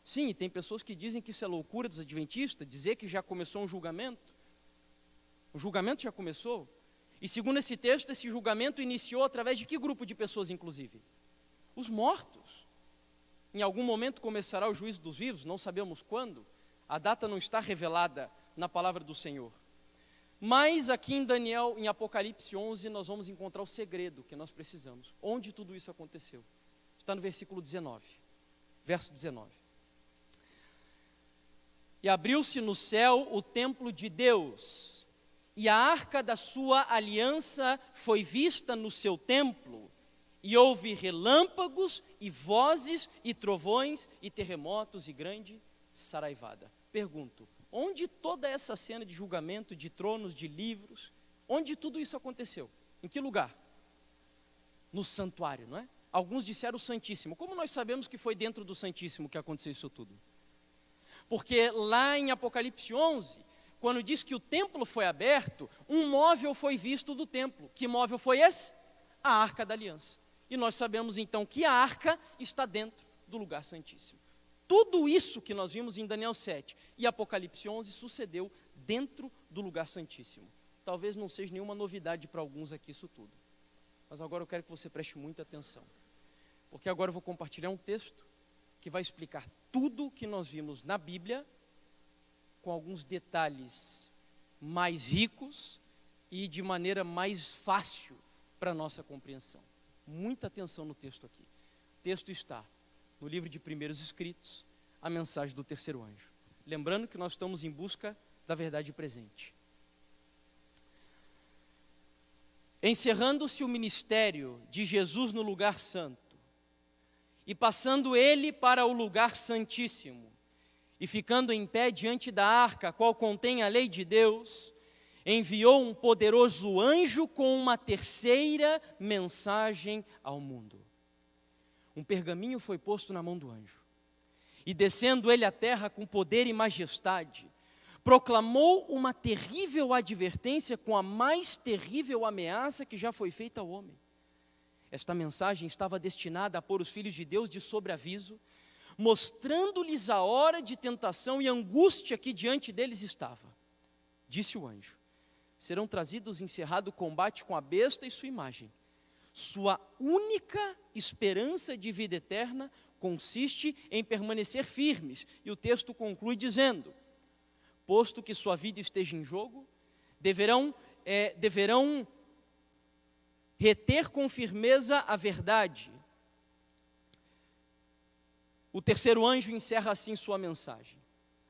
Sim, e tem pessoas que dizem que isso é loucura dos adventistas, dizer que já começou um julgamento. O julgamento já começou. E segundo esse texto, esse julgamento iniciou através de que grupo de pessoas, inclusive? Os mortos. Em algum momento começará o juízo dos vivos, não sabemos quando. A data não está revelada na palavra do Senhor. Mas aqui em Daniel, em Apocalipse 11, nós vamos encontrar o segredo que nós precisamos. Onde tudo isso aconteceu? Está no versículo 19. Verso 19. E abriu-se no céu o templo de Deus, e a arca da sua aliança foi vista no seu templo, e houve relâmpagos, e vozes, e trovões, e terremotos, e grande saraivada. Pergunto, onde toda essa cena de julgamento, de tronos, de livros, onde tudo isso aconteceu? Em que lugar? No santuário, não é? Alguns disseram o Santíssimo. Como nós sabemos que foi dentro do Santíssimo que aconteceu isso tudo? Porque lá em Apocalipse 11, quando diz que o templo foi aberto, um móvel foi visto do templo. Que móvel foi esse? A Arca da Aliança. E nós sabemos então que a arca está dentro do lugar santíssimo. Tudo isso que nós vimos em Daniel 7 e Apocalipse 11 sucedeu dentro do lugar santíssimo. Talvez não seja nenhuma novidade para alguns aqui isso tudo. Mas agora eu quero que você preste muita atenção. Porque agora eu vou compartilhar um texto que vai explicar tudo o que nós vimos na Bíblia, com alguns detalhes mais ricos e de maneira mais fácil para a nossa compreensão. Muita atenção no texto aqui. O texto está no livro de Primeiros Escritos, a mensagem do terceiro anjo. Lembrando que nós estamos em busca da verdade presente. Encerrando-se o ministério de Jesus no lugar santo, e passando ele para o lugar santíssimo, e ficando em pé diante da arca, a qual contém a lei de Deus, enviou um poderoso anjo com uma terceira mensagem ao mundo. Um pergaminho foi posto na mão do anjo, e descendo ele à terra com poder e majestade, proclamou uma terrível advertência com a mais terrível ameaça que já foi feita ao homem. Esta mensagem estava destinada a pôr os filhos de Deus de sobreaviso, mostrando-lhes a hora de tentação e angústia que diante deles estava. Disse o anjo: serão trazidos em cerrado combate com a besta e sua imagem. Sua única esperança de vida eterna consiste em permanecer firmes. E o texto conclui dizendo: posto que sua vida esteja em jogo, deverão reter com firmeza a verdade. O terceiro anjo encerra assim sua mensagem.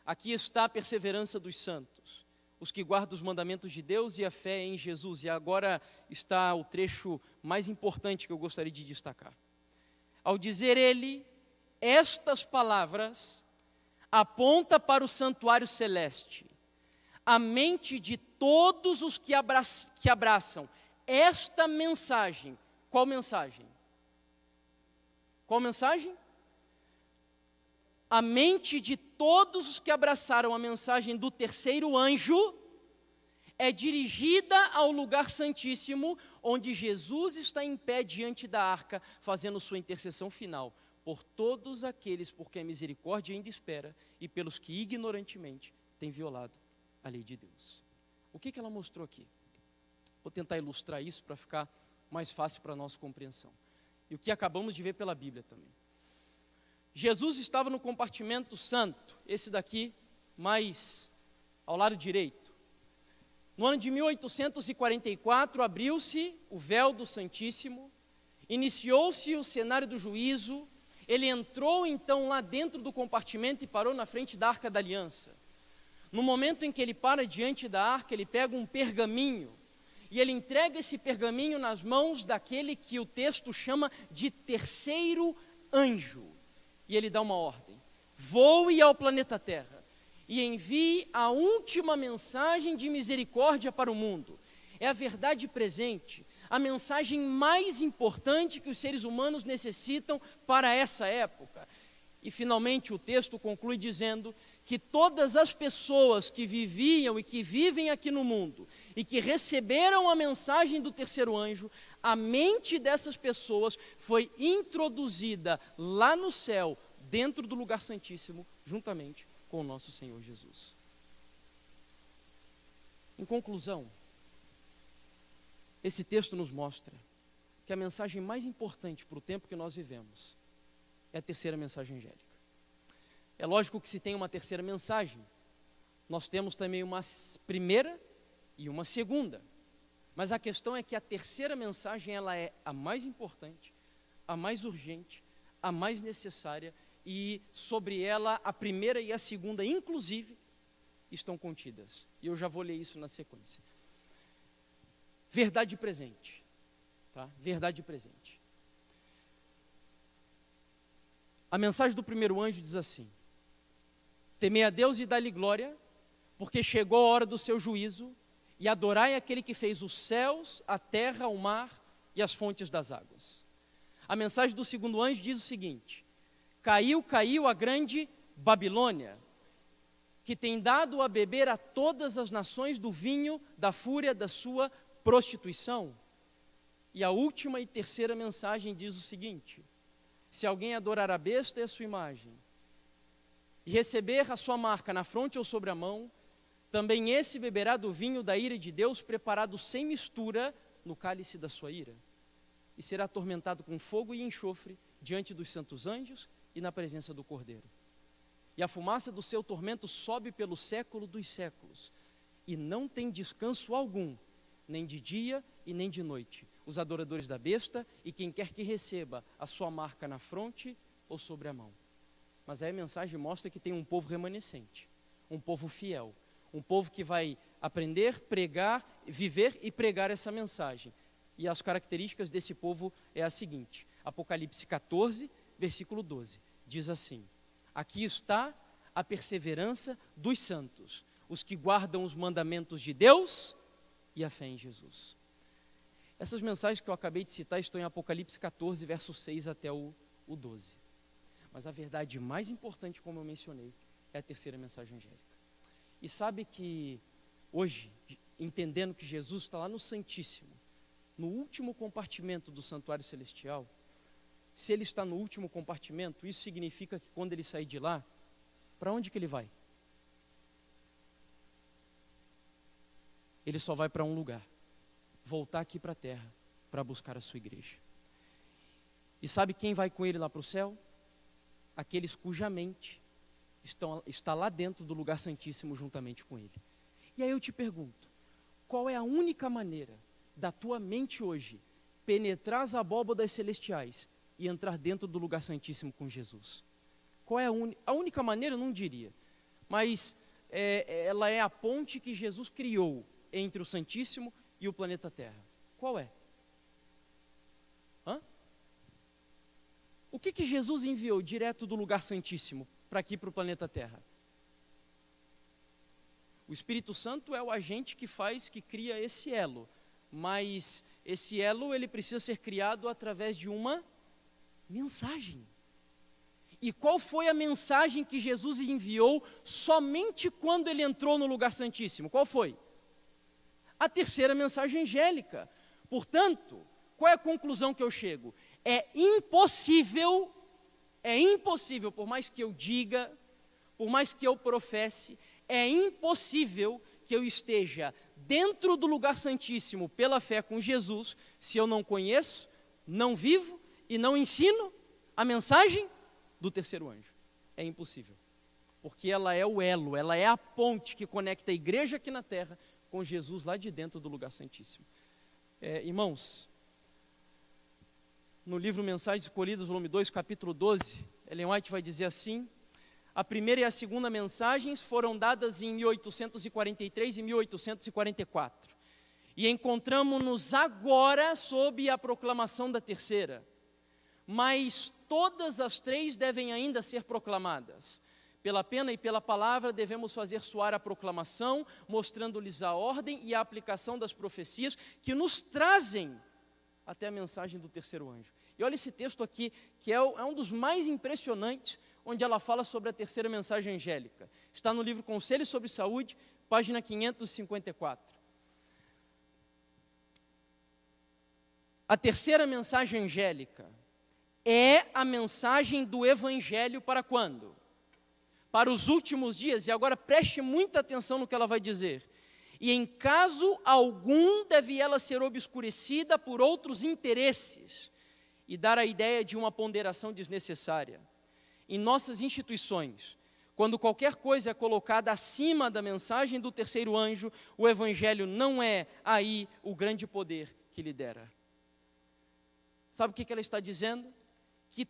Aqui está a perseverança dos santos, os que guardam os mandamentos de Deus e a fé em Jesus. E agora está o trecho mais importante que eu gostaria de destacar. Ao dizer ele estas palavras, aponta para o santuário celeste, a mente de todos os que abraçam esta mensagem. Qual mensagem? Qual mensagem? A mente de todos os que abraçaram a mensagem do terceiro anjo é dirigida ao lugar santíssimo, onde Jesus está em pé diante da arca, fazendo sua intercessão final, por todos aqueles por quem a misericórdia ainda espera, e pelos que ignorantemente têm violado a lei de Deus. O que ela mostrou aqui? Vou tentar ilustrar isso para ficar mais fácil para a nossa compreensão. E o que acabamos de ver pela Bíblia também. Jesus estava no compartimento santo, esse daqui, mais ao lado direito. No ano de 1844, abriu-se o véu do Santíssimo, iniciou-se o cenário do juízo, Ele entrou então lá dentro do compartimento e parou na frente da Arca da Aliança. No momento em que ele para diante da arca, ele pega um pergaminho e ele entrega esse pergaminho nas mãos daquele que o texto chama de terceiro anjo. E ele dá uma ordem: voe ao planeta Terra e envie a última mensagem de misericórdia para o mundo. É a verdade presente, a mensagem mais importante que os seres humanos necessitam para essa época. E finalmente o texto conclui dizendo que todas as pessoas que viviam e que vivem aqui no mundo e que receberam a mensagem do terceiro anjo, a mente dessas pessoas foi introduzida lá no céu, dentro do lugar santíssimo, juntamente com o nosso Senhor Jesus. Em conclusão, esse texto nos mostra que a mensagem mais importante para o tempo que nós vivemos é a terceira mensagem angélica. É lógico que se tem uma terceira mensagem, nós temos também uma primeira e uma segunda. Mas a questão é que a terceira mensagem, ela é a mais importante, a mais urgente, a mais necessária, e sobre ela a primeira e a segunda, inclusive, estão contidas. E eu já vou ler isso na sequência. Verdade presente, tá? Verdade presente. A mensagem do primeiro anjo diz assim: temei a Deus e dai-lhe glória, porque chegou a hora do seu juízo, e adorai aquele que fez os céus, a terra, o mar e as fontes das águas. A mensagem do segundo anjo diz o seguinte: caiu a grande Babilônia, que tem dado a beber a todas as nações do vinho da fúria da sua prostituição. E a última e terceira mensagem diz o seguinte: se alguém adorar a besta e a sua imagem, e receber a sua marca na fronte ou sobre a mão, também esse beberá do vinho da ira de Deus, preparado sem mistura no cálice da sua ira, e será atormentado com fogo e enxofre diante dos santos anjos e na presença do Cordeiro. E a fumaça do seu tormento sobe pelo século dos séculos, e não tem descanso algum, nem de dia e nem de noite, os adoradores da besta e quem quer que receba a sua marca na fronte ou sobre a mão. Mas aí a mensagem mostra que tem um povo remanescente, um povo fiel, um povo que vai aprender, pregar, viver e pregar essa mensagem. E as características desse povo é a seguinte: Apocalipse 14, versículo 12, diz assim: aqui está a perseverança dos santos, os que guardam os mandamentos de Deus e a fé em Jesus. Essas mensagens que eu acabei de citar estão em Apocalipse 14, verso 6 até o 12. Mas a verdade mais importante, como eu mencionei, é a terceira mensagem angélica. E sabe que hoje, entendendo que Jesus está lá no Santíssimo, no último compartimento do santuário celestial, se ele está no último compartimento, isso significa que quando ele sair de lá, para onde que ele vai? Ele só vai para um lugar: voltar aqui para a terra, para buscar a sua igreja. E sabe quem vai com ele lá para o céu? Aqueles cuja mente está lá dentro do lugar santíssimo juntamente com ele. E aí eu te pergunto, qual é a única maneira da tua mente hoje penetrar as abóbodas celestiais e entrar dentro do lugar santíssimo com Jesus? Qual é a única maneira? Eu não diria, mas ela é a ponte que Jesus criou entre o Santíssimo e o planeta Terra. Qual é? O que Jesus enviou direto do lugar santíssimo para aqui, para o planeta Terra? O Espírito Santo é o agente que cria esse elo, mas esse elo ele precisa ser criado através de uma mensagem. E qual foi a mensagem que Jesus enviou somente quando ele entrou no lugar santíssimo? Qual foi? A terceira mensagem angélica. Portanto, qual é a conclusão que eu chego? É impossível, por mais que eu diga, por mais que eu professe, é impossível que eu esteja dentro do lugar santíssimo pela fé com Jesus, se eu não conheço, não vivo e não ensino a mensagem do terceiro anjo. É impossível, porque ela é o elo, ela é a ponte que conecta a igreja aqui na terra com Jesus lá de dentro do lugar santíssimo. Irmãos, no livro Mensagens Escolhidas, volume 2, capítulo 12, Ellen White vai dizer assim: a primeira e a segunda mensagens foram dadas em 1843 e 1844. E encontramos-nos agora sob a proclamação da terceira. Mas todas as três devem ainda ser proclamadas. Pela pena e pela palavra devemos fazer soar a proclamação, mostrando-lhes a ordem e a aplicação das profecias que nos trazem até a mensagem do terceiro anjo. E olha esse texto aqui, que é um dos mais impressionantes, onde ela fala sobre a terceira mensagem angélica. Está no livro Conselhos sobre Saúde, página 554. A terceira mensagem angélica é a mensagem do Evangelho para quando? Para os últimos dias. E agora preste muita atenção no que ela vai dizer. E em caso algum deve ela ser obscurecida por outros interesses e dar a ideia de uma ponderação desnecessária. Em nossas instituições, quando qualquer coisa é colocada acima da mensagem do terceiro anjo, o Evangelho não é aí o grande poder que lidera. Sabe o que ela está dizendo? Que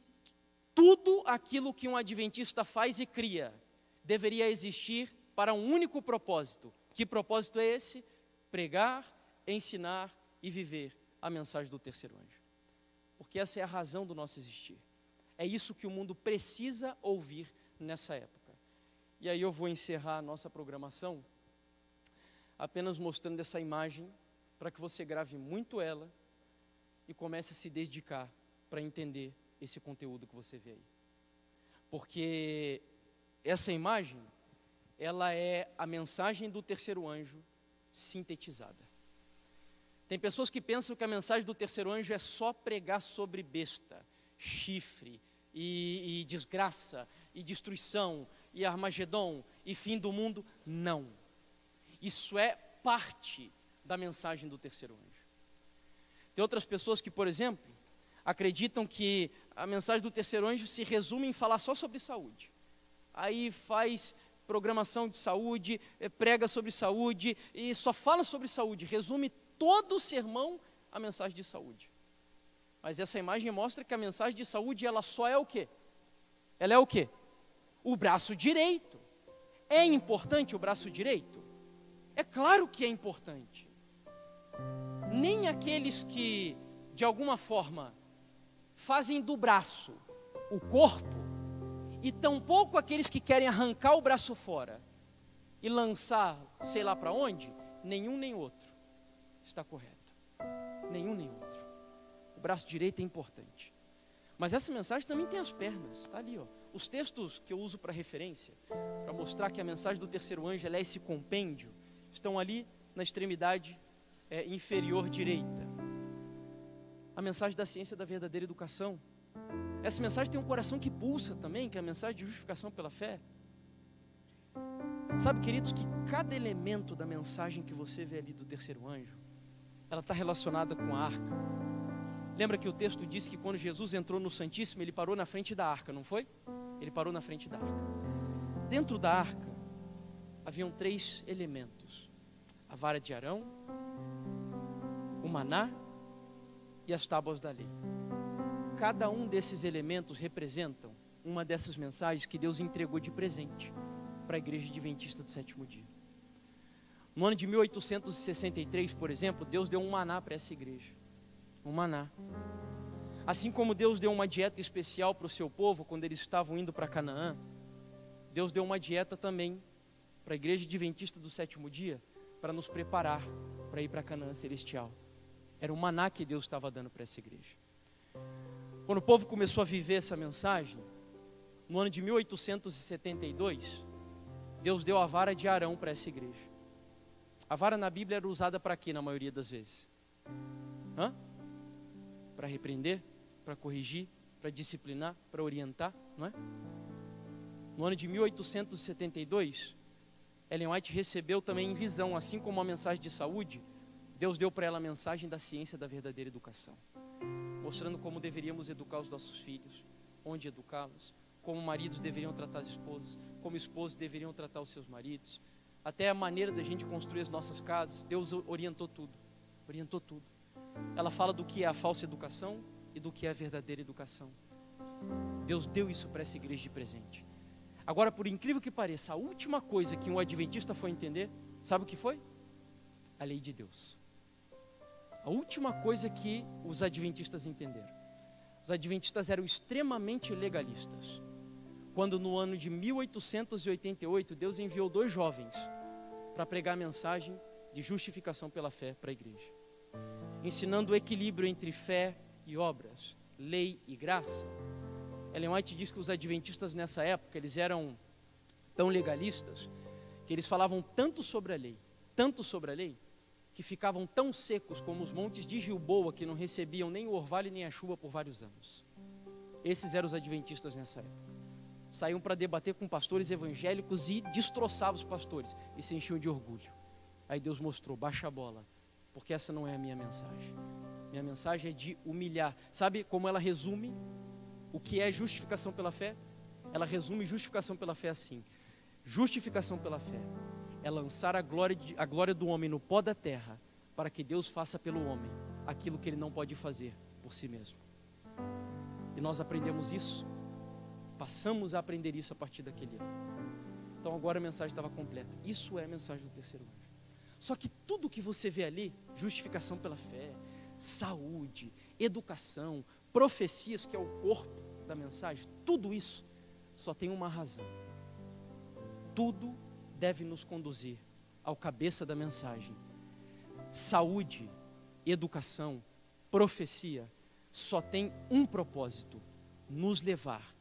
tudo aquilo que um adventista faz e cria deveria existir para um único propósito. Que propósito é esse? Pregar, ensinar e viver a mensagem do terceiro anjo. Porque essa é a razão do nosso existir. É isso que o mundo precisa ouvir nessa época. E aí eu vou encerrar a nossa programação apenas mostrando essa imagem para que você grave muito ela e comece a se dedicar para entender esse conteúdo que você vê aí. Porque essa imagem, ela é a mensagem do terceiro anjo sintetizada. Tem pessoas que pensam que a mensagem do terceiro anjo é só pregar sobre besta, chifre, e desgraça, e destruição, e Armagedon, e fim do mundo. Não. Isso é parte da mensagem do terceiro anjo. Tem outras pessoas que, por exemplo, acreditam que a mensagem do terceiro anjo se resume em falar só sobre saúde. Aí faz programação de saúde, prega sobre saúde, e só fala sobre saúde, resume todo o sermão à mensagem de saúde. Mas essa imagem mostra que a mensagem de saúde, ela só é o quê? Ela é o quê? O braço direito. É importante o braço direito? É claro que é importante. Nem aqueles que, de alguma forma, fazem do braço o corpo, e tampouco aqueles que querem arrancar o braço fora e lançar, sei lá para onde, nenhum nem outro está correto. Nenhum nem outro. O braço direito é importante. Mas essa mensagem também tem as pernas, está ali, ó. Os textos que eu uso para referência, para mostrar que a mensagem do terceiro anjo é esse compêndio, estão ali na extremidade inferior direita. A mensagem da ciência da verdadeira educação. Essa mensagem tem um coração que pulsa também, que é a mensagem de justificação pela fé. Sabe, queridos, que cada elemento da mensagem que você vê ali do terceiro anjo, ela está relacionada com a arca. Lembra que o texto diz que quando Jesus entrou no Santíssimo, ele parou na frente da arca, não foi? Ele parou na frente da arca. Dentro da arca, haviam 3 elementos: a vara de Arão, o maná e as tábuas da lei. Cada um desses elementos representam uma dessas mensagens que Deus entregou de presente para a igreja adventista do sétimo dia. No ano de 1863, por exemplo, Deus deu um maná para essa igreja. Um maná. Assim como Deus deu uma dieta especial para o seu povo quando eles estavam indo para Canaã, Deus deu uma dieta também para a igreja adventista do sétimo dia, para nos preparar para ir para Canaã celestial. Era um maná que Deus estava dando para essa igreja. Quando o povo começou a viver essa mensagem, no ano de 1872, Deus deu a vara de Arão para essa igreja. A vara na Bíblia era usada para quê na maioria das vezes? Para repreender, para corrigir, para disciplinar, para orientar, não é? No ano de 1872, Ellen White recebeu também em visão, assim como a mensagem de saúde, Deus deu para ela a mensagem da ciência da verdadeira educação, mostrando como deveríamos educar os nossos filhos, onde educá-los, como maridos deveriam tratar as esposas, como esposos deveriam tratar os seus maridos, até a maneira da gente construir as nossas casas. Deus orientou tudo, orientou tudo. Ela fala do que é a falsa educação, e do que é a verdadeira educação. Deus deu isso para essa igreja de presente. Agora, por incrível que pareça, a última coisa que um adventista foi entender, sabe o que foi? A lei de Deus. A última coisa que os adventistas entenderam. Os adventistas eram extremamente legalistas. Quando no ano de 1888, Deus enviou 2 jovens para pregar a mensagem de justificação pela fé para a igreja, ensinando o equilíbrio entre fé e obras, lei e graça. Ellen White diz que os adventistas nessa época, eles eram tão legalistas, que eles falavam tanto sobre a lei, que ficavam tão secos como os montes de Gilboa, que não recebiam nem o orvalho nem a chuva por vários anos. Esses eram os adventistas nessa época. Saíam para debater com pastores evangélicos e destroçavam os pastores, e se enchiam de orgulho. Aí Deus mostrou, baixa a bola, porque essa não é a minha mensagem. Minha mensagem é de humilhar. Sabe como ela resume o que é justificação pela fé? Ela resume justificação pela fé assim: justificação pela fé é lançar a glória do homem no pó da terra, para que Deus faça pelo homem aquilo que ele não pode fazer por si mesmo. E nós aprendemos isso, passamos a aprender isso a partir daquele ano. Então agora a mensagem estava completa. Isso é a mensagem do terceiro anjo. Só que tudo que você vê ali, justificação pela fé, saúde, educação, profecias, que é o corpo da mensagem, tudo isso só tem uma razão. Tudo deve nos conduzir ao cabeça da mensagem. Saúde, educação, profecia, só tem um propósito: nos levar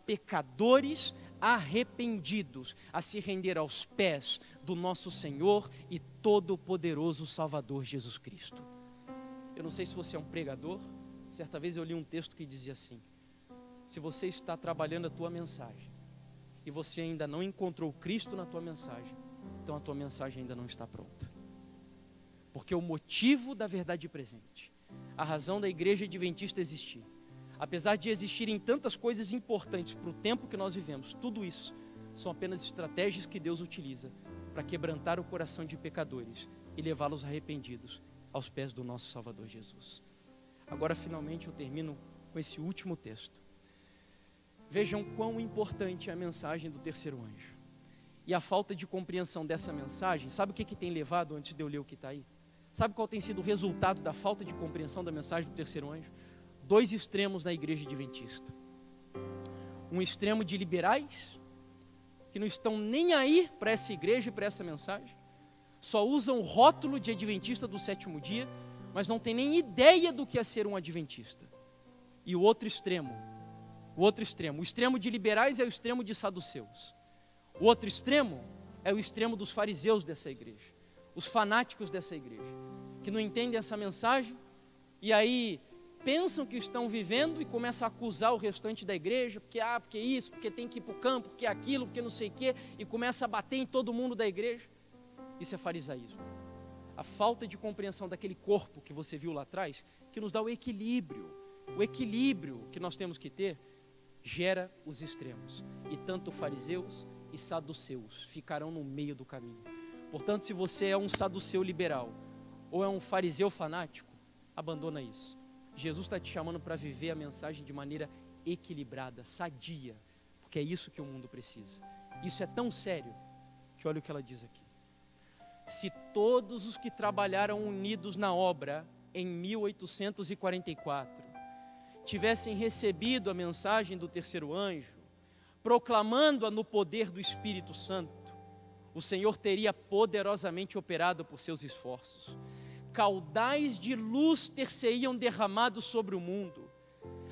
pecadores arrependidos a se render aos pés do nosso Senhor e todo-poderoso Salvador Jesus Cristo. Eu não sei se você é um pregador. Certa vez eu li um texto que dizia assim: se você está trabalhando a tua mensagem e você ainda não encontrou Cristo na tua mensagem, então a tua mensagem ainda não está pronta. Porque o motivo da verdade presente, a razão da igreja adventista existir, apesar de existirem tantas coisas importantes para o tempo que nós vivemos, tudo isso são apenas estratégias que Deus utiliza para quebrantar o coração de pecadores e levá-los arrependidos aos pés do nosso Salvador Jesus. Agora finalmente eu termino com esse último texto. Vejam quão importante é a mensagem do terceiro anjo. E a falta de compreensão dessa mensagem, sabe o que tem levado, antes de eu ler o que está aí? Sabe qual tem sido o resultado da falta de compreensão da mensagem do terceiro anjo? 2 extremos na igreja adventista. Um extremo de liberais, que não estão nem aí para essa igreja e para essa mensagem, só usam o rótulo de adventista do sétimo dia, mas não tem nem ideia do que é ser um adventista. E o extremo de liberais é o extremo de saduceus. O outro extremo é o extremo dos fariseus dessa igreja, os fanáticos dessa igreja, que não entendem essa mensagem, e aí pensam que estão vivendo e começam a acusar o restante da igreja, porque isso, porque tem que ir para o campo, porque aquilo, porque não sei o quê, e começa a bater em todo mundo da igreja. Isso é farisaísmo. A falta de compreensão daquele corpo que você viu lá atrás, que nos dá o equilíbrio que nós temos que ter, gera os extremos. E tanto fariseus e saduceus ficarão no meio do caminho. Portanto, se você é um saduceu liberal ou é um fariseu fanático, abandona isso. Jesus está te chamando para viver a mensagem de maneira equilibrada, sadia, porque é isso que o mundo precisa. Isso é tão sério que olha o que ela diz aqui. Se todos os que trabalharam unidos na obra em 1844 tivessem recebido a mensagem do terceiro anjo, proclamando-a no poder do Espírito Santo, o Senhor teria poderosamente operado por seus esforços. Caudais de luz ter-se-iam derramados sobre o mundo.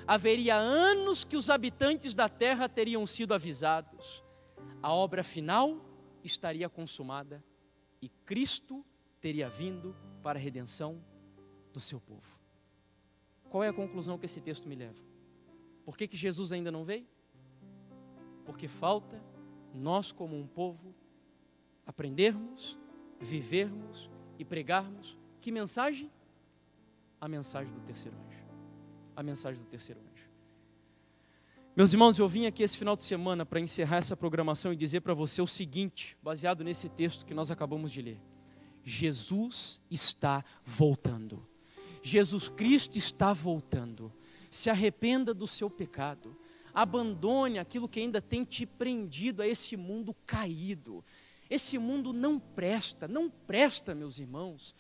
Haveria anos que os habitantes da terra teriam sido avisados. A obra final estaria consumada e Cristo teria vindo para a redenção do seu povo. Qual é a conclusão que esse texto me leva? Por que Jesus ainda não veio? Porque falta nós, como um povo, aprendermos, vivermos e pregarmos que mensagem? A mensagem do terceiro anjo. A mensagem do terceiro anjo. Meus irmãos, eu vim aqui esse final de semana para encerrar essa programação e dizer para você o seguinte, baseado nesse texto que nós acabamos de ler. Jesus está voltando. Jesus Cristo está voltando. Se arrependa do seu pecado. Abandone aquilo que ainda tem te prendido a esse mundo caído. Esse mundo não presta, não presta, meus irmãos.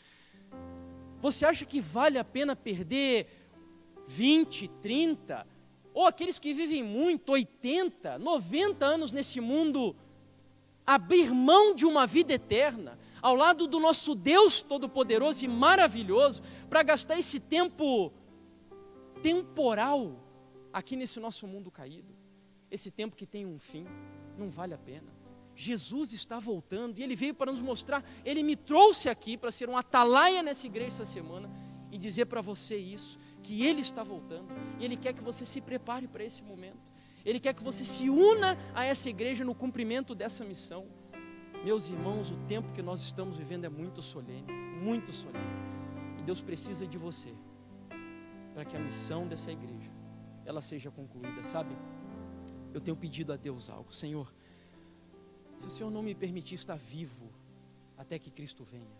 Você acha que vale a pena perder 20, 30, ou aqueles que vivem muito, 80, 90 anos nesse mundo, abrir mão de uma vida eterna, ao lado do nosso Deus Todo-Poderoso e maravilhoso, para gastar esse tempo temporal aqui nesse nosso mundo caído? Esse tempo que tem um fim, não vale a pena. Jesus está voltando e Ele veio para nos mostrar. Ele me trouxe aqui para ser um atalaia nessa igreja essa semana e dizer para você isso, que Ele está voltando e Ele quer que você se prepare para esse momento. Ele quer que você se una a essa igreja no cumprimento dessa missão. Meus irmãos, o tempo que nós estamos vivendo é muito solene, muito solene. E Deus precisa de você para que a missão dessa igreja ela seja concluída, sabe? Eu tenho pedido a Deus algo. Senhor, se o Senhor não me permitir estar vivo até que Cristo venha,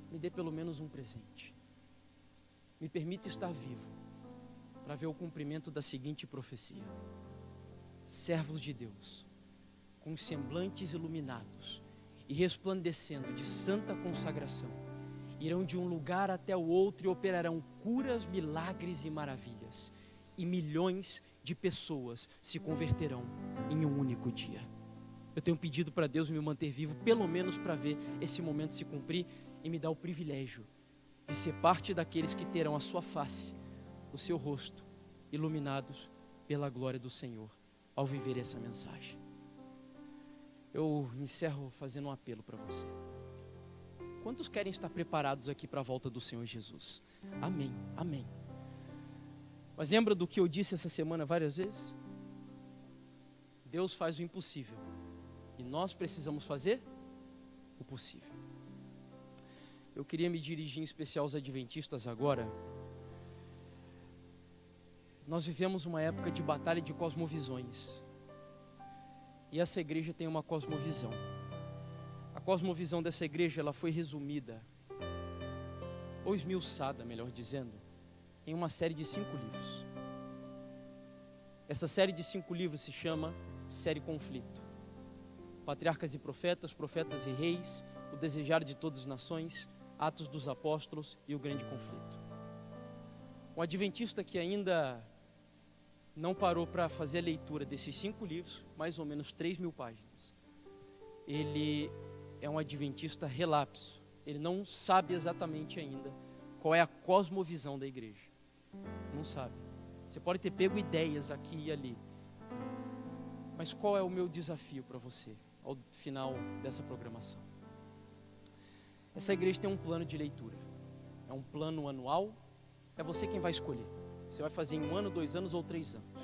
me dê pelo menos um presente. Me permita estar vivo para ver o cumprimento da seguinte profecia: servos de Deus, com semblantes iluminados e resplandecendo de santa consagração, irão de um lugar até o outro e operarão curas, milagres e maravilhas, e milhões de pessoas se converterão em um único dia. Eu tenho pedido para Deus me manter vivo, pelo menos para ver esse momento se cumprir e me dar o privilégio de ser parte daqueles que terão a sua face, o seu rosto, iluminados pela glória do Senhor, ao viver essa mensagem. Eu encerro fazendo um apelo para você. Quantos querem estar preparados aqui para a volta do Senhor Jesus? Amém, amém. Mas lembra do que eu disse essa semana várias vezes? Deus faz o impossível e nós precisamos fazer o possível. Eu queria me dirigir em especial aos adventistas agora. Nós vivemos uma época de batalha de cosmovisões. E essa igreja tem uma cosmovisão. A cosmovisão dessa igreja, ela foi resumida, ou esmiuçada, melhor dizendo, em uma série de 5 livros. Essa série de 5 livros se chama Série Conflito. Patriarcas e Profetas, Profetas e Reis, O Desejar de Todas as Nações, Atos dos Apóstolos e O Grande Conflito. Um adventista que ainda não parou para fazer a leitura desses 5 livros, mais ou menos 3.000 páginas, ele é um adventista relapso. Ele não sabe exatamente ainda qual é a cosmovisão da igreja. Não sabe. Você pode ter pego ideias aqui e ali, mas qual é o meu desafio para você ao final dessa programação? Essa igreja tem um plano de leitura. É um plano anual. É você quem vai escolher. Você vai fazer em 1 ano, 2 anos ou 3 anos.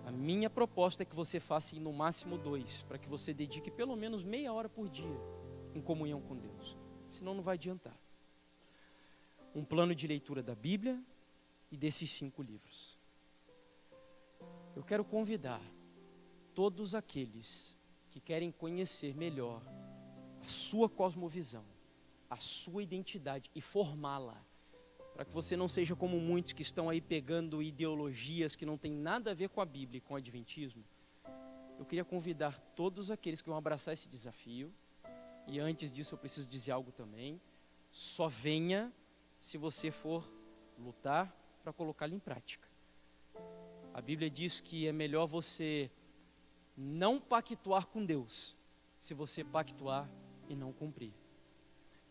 A minha proposta é que você faça em no máximo 2, para que você dedique pelo menos meia hora por dia em comunhão com Deus. Senão não vai adiantar. Um plano de leitura da Bíblia e desses 5 livros. Eu quero convidar todos aqueles que querem conhecer melhor a sua cosmovisão, a sua identidade e formá-la, para que você não seja como muitos que estão aí pegando ideologias que não tem nada a ver com a Bíblia e com o Adventismo. Eu queria convidar todos aqueles que vão abraçar esse desafio. E antes disso eu preciso dizer algo também. Só venha se você for lutar para colocá-lo em prática. A Bíblia diz que é melhor você não pactuar com Deus, se você pactuar e não cumprir.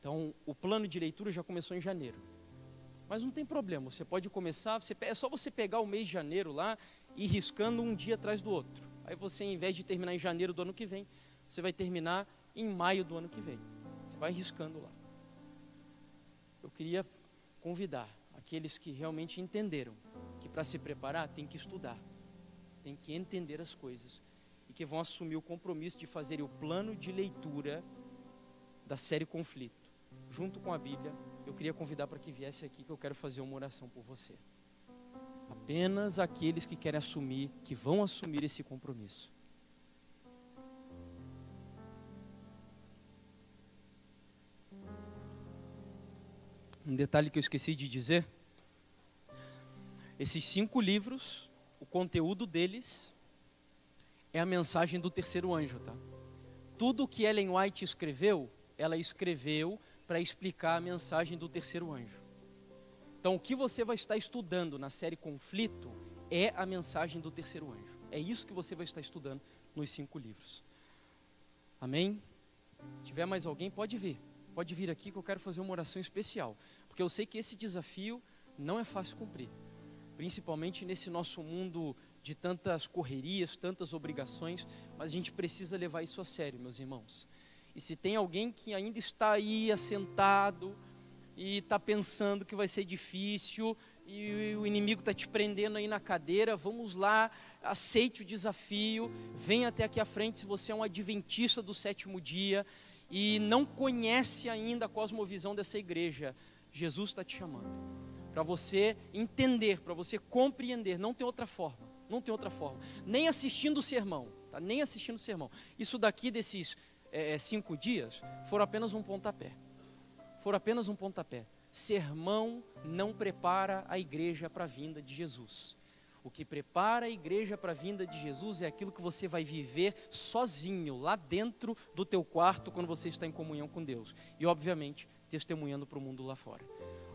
Então, o plano de leitura já começou em janeiro. Mas não tem problema, você pode começar, é só você pegar o mês de janeiro lá e ir riscando um dia atrás do outro. Aí você, em vez de terminar em janeiro do ano que vem, você vai terminar em maio do ano que vem. Você vai riscando lá. Eu queria convidar aqueles que realmente entenderam que para se preparar tem que estudar, tem que entender as coisas e que vão assumir o compromisso de fazer o plano de leitura da série Conflito, junto com a Bíblia. Eu queria convidar para que viesse aqui, que eu quero fazer uma oração por você. Apenas aqueles que querem assumir, que vão assumir esse compromisso. Um detalhe que eu esqueci de dizer: Esses 5 livros, o conteúdo deles é a mensagem do terceiro anjo, tá? Tudo que Ellen White escreveu, ela escreveu para explicar a mensagem do terceiro anjo. Então, o que você vai estar estudando na série Conflito é a mensagem do terceiro anjo. É isso que você vai estar estudando nos 5 livros. Amém? Se tiver mais alguém, pode vir. Pode vir aqui que eu quero fazer uma oração especial. Porque eu sei que esse desafio não é fácil cumprir. Principalmente nesse nosso mundo de tantas correrias, tantas obrigações. Mas a gente precisa levar isso a sério, meus irmãos. E se tem alguém que ainda está aí assentado e está pensando que vai ser difícil e o inimigo está te prendendo aí na cadeira, vamos lá, aceite o desafio, venha até aqui à frente se você é um adventista do 7º dia e não conhece ainda a cosmovisão dessa igreja. Jesus está te chamando para você entender, para você compreender, não tem outra forma, não tem outra forma, nem assistindo o sermão, tá? Nem assistindo o sermão. Isso daqui desses 5 dias foram apenas um pontapé. Foram apenas um pontapé. Sermão não prepara a igreja para a vinda de Jesus. O que prepara a igreja para a vinda de Jesus é aquilo que você vai viver sozinho, lá dentro do teu quarto, quando você está em comunhão com Deus. E, obviamente, testemunhando para o mundo lá fora.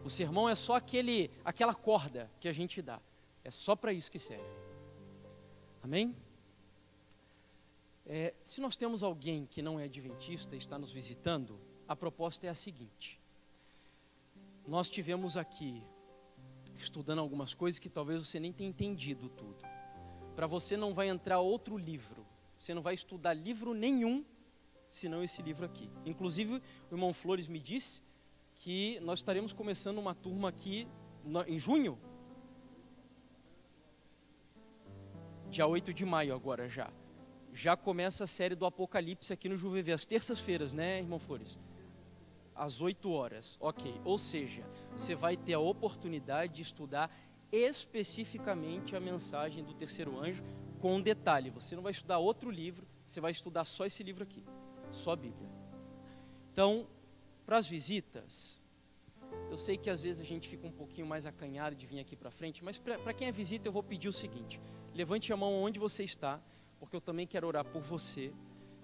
O sermão é só aquela corda que a gente dá. É só para isso que serve. Amém? Se nós temos alguém que não é adventista e está nos visitando, a proposta é a seguinte. Nós tivemos aqui, estudando algumas coisas que talvez você nem tenha entendido tudo. Para você não vai entrar outro livro. Você não vai estudar livro nenhum, senão esse livro aqui. Inclusive, o irmão Flores me disse que nós estaremos começando uma turma aqui em junho. Dia 8 de maio agora já. Já começa a série do Apocalipse aqui no JuVV, às terças-feiras, né, irmão Flores? Às 8 horas, ok. Ou seja, você vai ter a oportunidade de estudar especificamente a mensagem do terceiro anjo, com detalhe. Você não vai estudar outro livro, você vai estudar só esse livro aqui, só a Bíblia. Então, para as visitas, eu sei que às vezes a gente fica um pouquinho mais acanhado de vir aqui para frente, mas para quem é visita eu vou pedir o seguinte, levante a mão onde você está, porque eu também quero orar por você,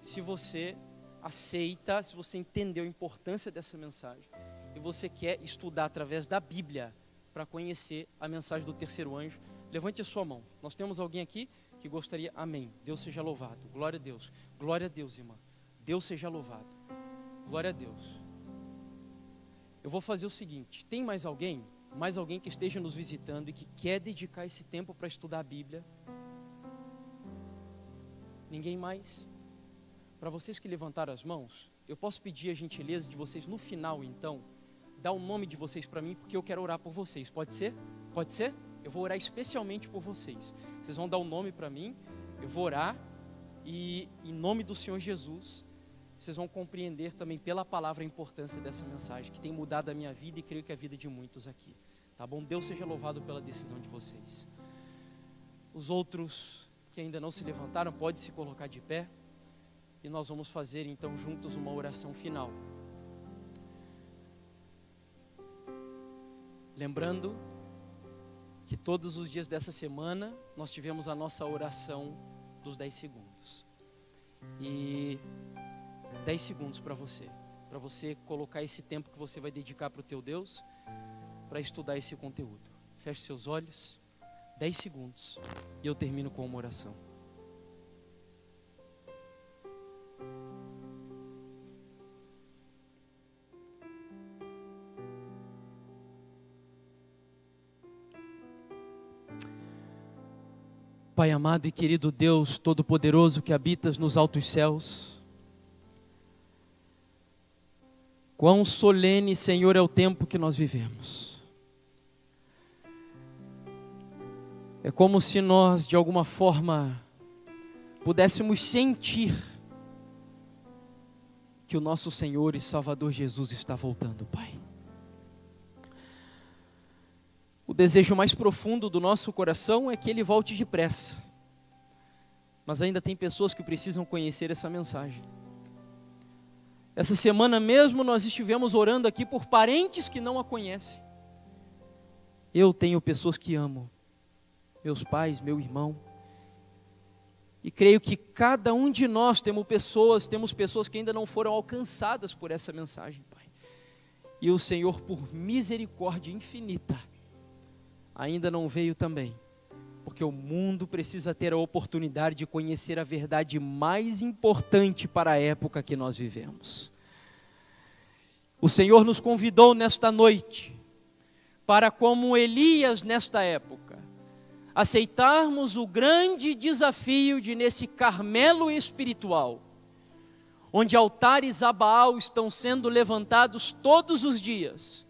se você aceita, se você entendeu a importância dessa mensagem e você quer estudar através da Bíblia para conhecer a mensagem do terceiro anjo, levante a sua mão. Nós temos alguém aqui que gostaria, amém, Deus seja louvado, glória a Deus, irmã, Deus seja louvado, glória a Deus. Eu vou fazer o seguinte, tem mais alguém que esteja nos visitando e que quer dedicar esse tempo para estudar a Bíblia? Ninguém mais? Para vocês que levantaram as mãos, eu posso pedir a gentileza de vocês no final, então, dar o nome de vocês para mim, porque eu quero orar por vocês. Pode ser? Pode ser? Eu vou orar especialmente por vocês. Vocês vão dar o nome para mim, eu vou orar e, em nome do Senhor Jesus, vocês vão compreender também pela palavra a importância dessa mensagem, que tem mudado a minha vida e creio que a vida de muitos aqui. Tá bom? Deus seja louvado pela decisão de vocês. Os outros que ainda não se levantaram, pode se colocar de pé. E nós vamos fazer então juntos uma oração final. Lembrando que todos os dias dessa semana nós tivemos a nossa oração dos 10 segundos. E 10 segundos para você colocar esse tempo que você vai dedicar para o teu Deus, para estudar esse conteúdo. Feche seus olhos, 10 segundos, e eu termino com uma oração. Pai amado e querido Deus Todo-Poderoso que habitas nos altos céus, quão solene, Senhor, é o tempo que nós vivemos. É como se nós, de alguma forma, pudéssemos sentir que o nosso Senhor e Salvador Jesus está voltando, Pai. O desejo mais profundo do nosso coração é que Ele volte depressa. Mas ainda tem pessoas que precisam conhecer essa mensagem. Essa semana mesmo nós estivemos orando aqui por parentes que não a conhecem. Eu tenho pessoas que amo meus pais, meu irmão. E creio que cada um de nós temos pessoas que ainda não foram alcançadas por essa mensagem, Pai. E o Senhor, por misericórdia infinita, ainda não veio também, porque o mundo precisa ter a oportunidade de conhecer a verdade mais importante para a época que nós vivemos. O Senhor nos convidou nesta noite, para como Elias nesta época, aceitarmos o grande desafio de nesse Carmelo espiritual, onde altares a Baal estão sendo levantados todos os dias,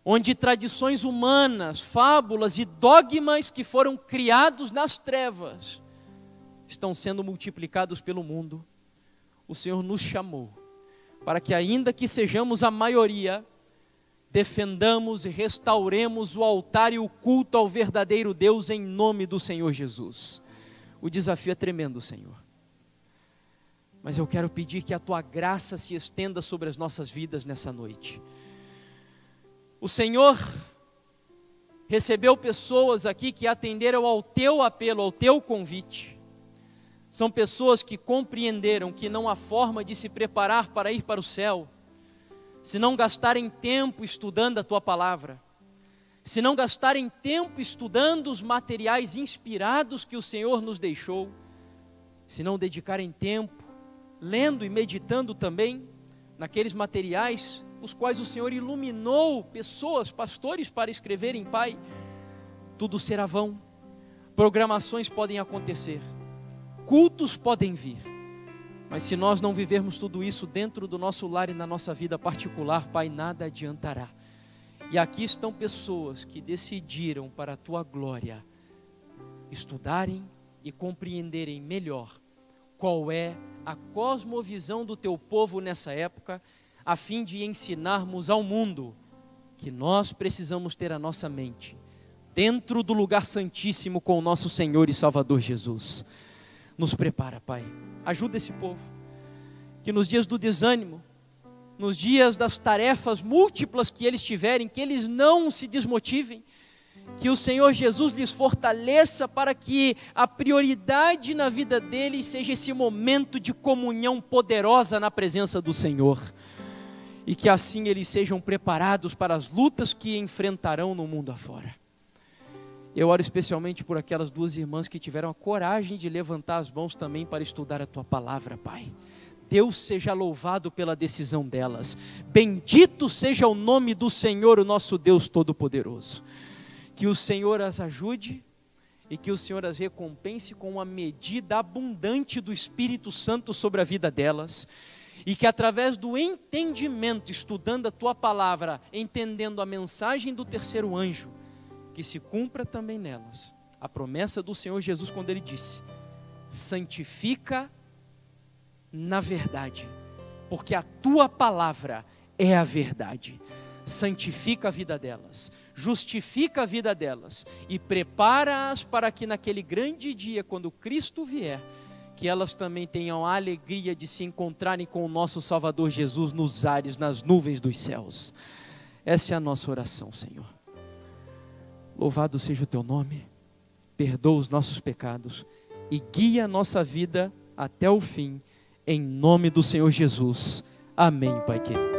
onde tradições humanas, fábulas e dogmas que foram criados nas trevas, estão sendo multiplicados pelo mundo. O Senhor nos chamou, para que ainda que sejamos a maioria, defendamos e restauremos o altar e o culto ao verdadeiro Deus em nome do Senhor Jesus. O desafio é tremendo, Senhor. Mas eu quero pedir que a Tua graça se estenda sobre as nossas vidas nessa noite. O Senhor recebeu pessoas aqui que atenderam ao Teu apelo, ao Teu convite. São pessoas que compreenderam que não há forma de se preparar para ir para o céu, se não gastarem tempo estudando a Tua palavra, se não gastarem tempo estudando os materiais inspirados que o Senhor nos deixou, se não dedicarem tempo lendo e meditando também naqueles materiais os quais o Senhor iluminou pessoas, pastores, para escreverem, Pai, tudo será vão. Programações podem acontecer, cultos podem vir, mas se nós não vivermos tudo isso dentro do nosso lar e na nossa vida particular, Pai, nada adiantará. E aqui estão pessoas que decidiram, para a Tua glória, estudarem e compreenderem melhor qual é a cosmovisão do Teu povo nessa época, a fim de ensinarmos ao mundo que nós precisamos ter a nossa mente dentro do lugar santíssimo com o nosso Senhor e Salvador Jesus. Nos prepara, Pai. Ajuda esse povo, que nos dias do desânimo, nos dias das tarefas múltiplas que eles tiverem, que eles não se desmotivem, que o Senhor Jesus lhes fortaleça para que a prioridade na vida deles seja esse momento de comunhão poderosa na presença do Senhor, e que assim eles sejam preparados para as lutas que enfrentarão no mundo afora. Eu oro especialmente por aquelas duas irmãs que tiveram a coragem de levantar as mãos também para estudar a Tua palavra, Pai. Deus seja louvado pela decisão delas. Bendito seja o nome do Senhor, o nosso Deus Todo-Poderoso. Que o Senhor as ajude e que o Senhor as recompense com uma medida abundante do Espírito Santo sobre a vida delas. E que através do entendimento, estudando a Tua palavra, entendendo a mensagem do terceiro anjo, que se cumpra também nelas a promessa do Senhor Jesus quando Ele disse: santifica na verdade, porque a Tua palavra é a verdade. Santifica a vida delas, justifica a vida delas e prepara-as para que naquele grande dia, quando Cristo vier, que elas também tenham a alegria de se encontrarem com o nosso Salvador Jesus nos ares, nas nuvens dos céus. Essa é a nossa oração, Senhor. Louvado seja o Teu nome, perdoa os nossos pecados e guia a nossa vida até o fim, em nome do Senhor Jesus. Amém, Pai querido.